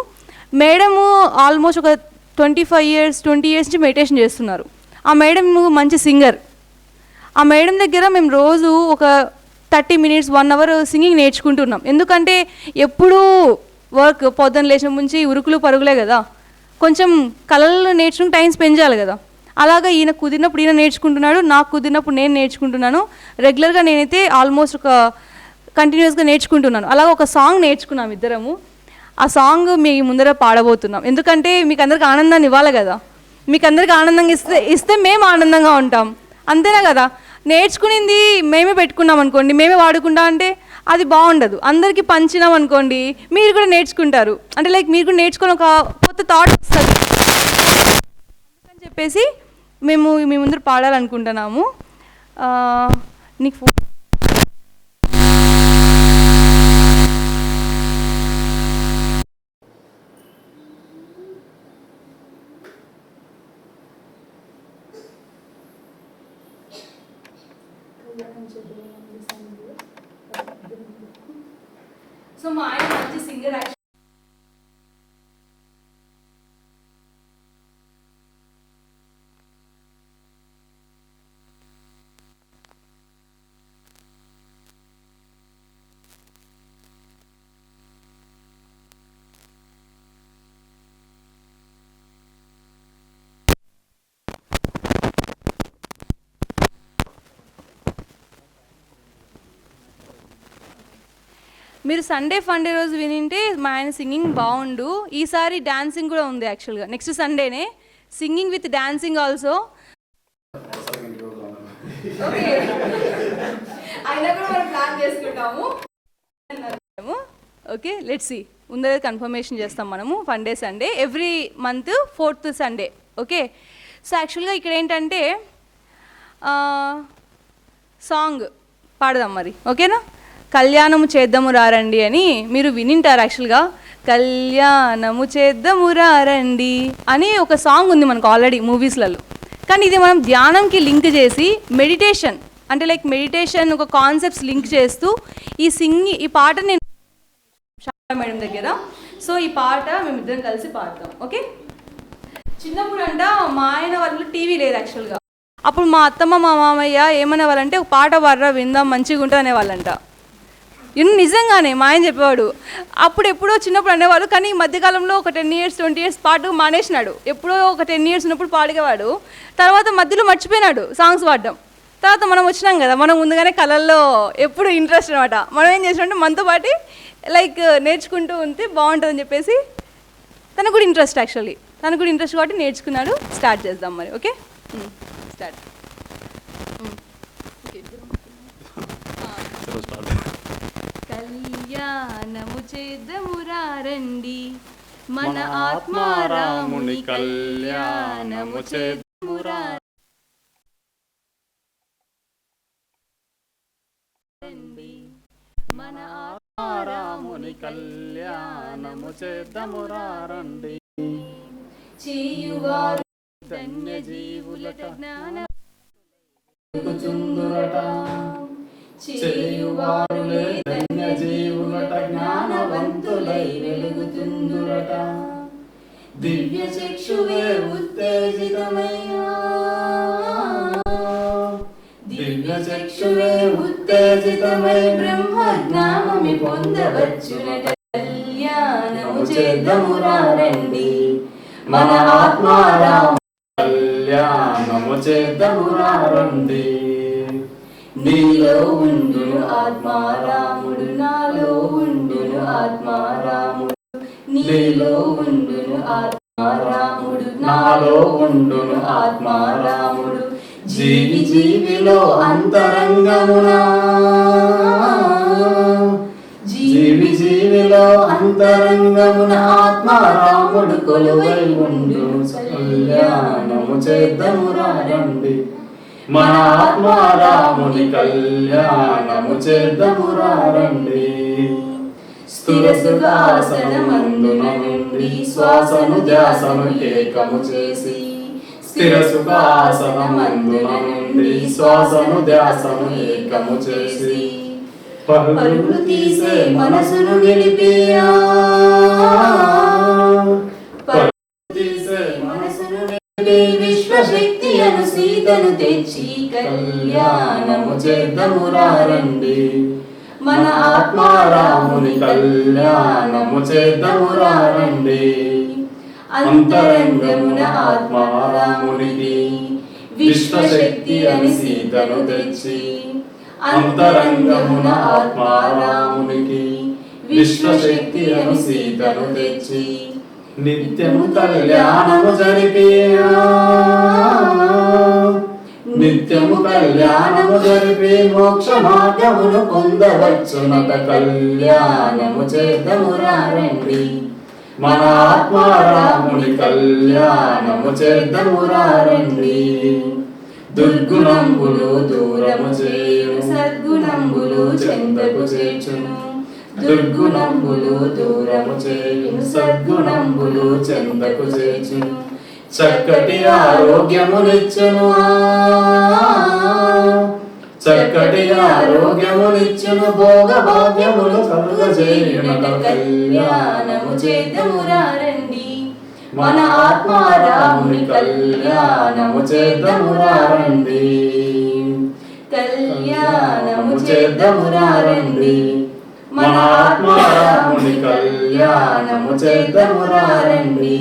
మేడము ఆల్మోస్ట్ ఒక 20 years నుంచి మెడిటేషన్ చేస్తున్నారు. ఆ మేడం మంచి సింగర్. ఆ మేడం దగ్గర మేము రోజు ఒక 30 minutes 1 hour సింగింగ్ నేర్చుకుంటున్నాం. ఎందుకంటే ఎప్పుడూ వర్క్ పొద్దున్న లేచిన నుంచి ఉరుకులు పరుగులే కదా, కొంచెం కళలు నేర్చుకుని టైం స్పెండ్ చేయాలి కదా. అలాగా ఈయన కుదిరినప్పుడు ఈయన నేర్చుకుంటున్నాడు, నాకు కుదిరినప్పుడు నేను నేర్చుకుంటున్నాను. రెగ్యులర్గా నేనైతే ఆల్మోస్ట్ ఒక కంటిన్యూస్గా నేర్చుకుంటున్నాను. అలాగే ఒక సాంగ్ నేర్చుకున్నాం ఇద్దరము. ఆ సాంగ్ మీ ముందర పాడబోతున్నాం, ఎందుకంటే మీకు అందరికి ఆనందాన్ని ఇవ్వాలి కదా. మీకు అందరికి ఆనందంగా ఇస్తే మేము ఆనందంగా ఉంటాం, అంతేనా కదా. నేర్చుకునింది మేమే పెట్టుకున్నాం అనుకోండి, మేమే వాడుకుంటాం అంటే అది బాగుండదు. అందరికీ పంచినాం అనుకోండి, మీరు కూడా నేర్చుకుంటారు, అంటే లైక్ మీరు కూడా నేర్చుకొని ఒక కొత్త థాట్ వస్తుంది అని చెప్పేసి మేము మీ ముందర పాడాలనుకుంటున్నాము. నీకు సో మా ఆయన మంచి సింగర్. మీరు సండే ఫండే రోజు వినింటే మా ఆయన సింగింగ్ బాగుండు. ఈసారి డాన్సింగ్ కూడా ఉంది యాక్చువల్గా, నెక్స్ట్ సండేనే సింగింగ్ విత్ డాన్సింగ్ ఆల్సో. అయినా కూడా మనం ప్లాన్ చేసుకుంటాము. ఓకే, లెట్స్ సీ, ఉందో కన్ఫర్మేషన్ చేస్తాం మనము. Funday Sunday every month 4th Sunday. Okay, so యాక్చువల్గా ఇక్కడ ఏంటంటే సాంగ్ పాడదాం మరి, ఓకేనా? కళ్యాణము చేద్దాము రారండి అని మీరు వినింటారు యాక్చువల్గా. కళ్యాణము చేద్దాము రారండి అని ఒక సాంగ్ ఉంది మనకు ఆల్రెడీ మూవీస్లలో. కానీ ఇది మనం ధ్యానంకి లింక్ చేసి మెడిటేషన్, అంటే లైక్ మెడిటేషన్ ఒక కాన్సెప్ట్స్ లింక్ చేస్తూ ఈ పాట నేను మేడం దగ్గర. సో ఈ పాట మేమిద్దరం కలిసి పాడతాం. ఓకే, చిన్నప్పుడు అంట మా ఆయన వాళ్ళు టీవీ లేదు యాక్చువల్గా. అప్పుడు మా అత్తమ్మ మా మామయ్య ఏమనేవాళ్ళంటే ఒక పాట పాడరా విందాం మంచిగా ఉంటుంది అనేవాళ్ళంట. నిజంగానే మా ఆయన చెప్పేవాడు. అప్పుడు ఎప్పుడో చిన్నప్పుడు అనేవాడు, కానీ ఈ మధ్యకాలంలో ఒక 10 years 20 years పాటు మానేసినాడు. ఎప్పుడో ఒక 10 years ఉన్నప్పుడు పాడేవాడు, తర్వాత మధ్యలో మర్చిపోయినాడు సాంగ్స్ పాడడం. తర్వాత మనం వచ్చినాం కదా, మనం ముందుగానే కళల్లో ఎప్పుడు ఇంట్రెస్ట్ అనమాట. మనం ఏం చేసినట్టు మనతో పాటు లైక్ నేర్చుకుంటూ ఉంటే బాగుంటుందని చెప్పేసి తనకు కూడా ఇంట్రెస్ట్, యాక్చువల్లీ తనకు కూడా ఇంట్రెస్ట్ కాబట్టి నేర్చుకున్నాడు. స్టార్ట్ చేద్దాం మరి. Okay, start. కళ్యాణము చేద్దాము రారండి, మన ఆత్మారాముని కళ్యాణము చేద్దాము రారండి, మన ఆత్మారాముని కళ్యాణము చేద్దాము రారండి. చేయువారు ధన్య జీవులట జ్ఞాన చేయువారులే ధన్య జీవులట జ్ఞానవంతులై వెలుగుతుందురట. దివ్య చక్షువే ఉత్తేజితమయ్యా, దివ్య చక్షువే ఉత్తేజితమై బ్రహ్మ జ్ఞానమి పొందవచ్చునట. కళ్యాణము చేద్దాము రారండి, మన ఆత్మారాము కళ్యాణము చేద్దాము రారండి. నీలో ఉండును ఆత్మారాముడు నాలో ఉండు. ఉండును ఆత్మారాముడు, నాలో ఉండును ఆత్మారాముడు. జీవి జీవిలో అంతరంగమున, జీవి జీవిలో అంతరంగమున ఆత్మారాముడు కొలువై ఉండును. కళ్యాణము చేద్దామురా రండి, మన ఆత్మారాముని కళ్యాణము చేద్దామురా రండి. స్థిర సుఖాసనమందున నుండి శ్వాసను ధ్యాసను ఏకము చేసి, స్థిర సుఖాసనమందున నుండి శ్వాసను ధ్యాసను ఏకము చేసి, పరుగులు తీసే మనసును నిలిపియా, పరుగులు తీసే మనసును నిలిపి విశ్వశక్తి అను సీతను తెచ్చి కళ్యాణము చేద్దామురా రండి, మన ఆత్మారాముని కళ్యాణము చేద్దామురా రండి. అంతరంగమున ఆత్మారామునికి విశ్వశక్తి అని సీతను తెచ్చి, అంతరంగమున ఆత్మారామునికి విశ్వశక్తి అని సీతను తెచ్చి, నిత్యము కళ్యాణము జరిపియా, నిత్యము కళ్యాణము జరిపి మోక్ష మార్గమును పొందవచ్చునట. కళ్యాణము చేద్దామురా రండి, మన ఆత్మారాముని కళ్యాణము చేద్దామురా రండి. దుర్గుణంబులు దూరము చేయును, సద్గుణంబులు చెంతకు చేర్చును. దుర్గుణంబులు దూరము చేయును, సద్గుణంబులు చెంతకు చేర్చును. చక్కటి ఆరోగ్యమునిచ్చును, చక్కటి ఆరోగ్యమునిచ్చును. భోగ భాగ్యములు కలుగజేయునట. కళ్యాణము చేద్దామురా రండి, మన ఆత్మారాముని కళ్యాణము చేద్దామురా రండి. కళ్యాణము చేద్దామురా రండి, మన ఆత్మారాముని కళ్యాణము చేద్దామురా రండి.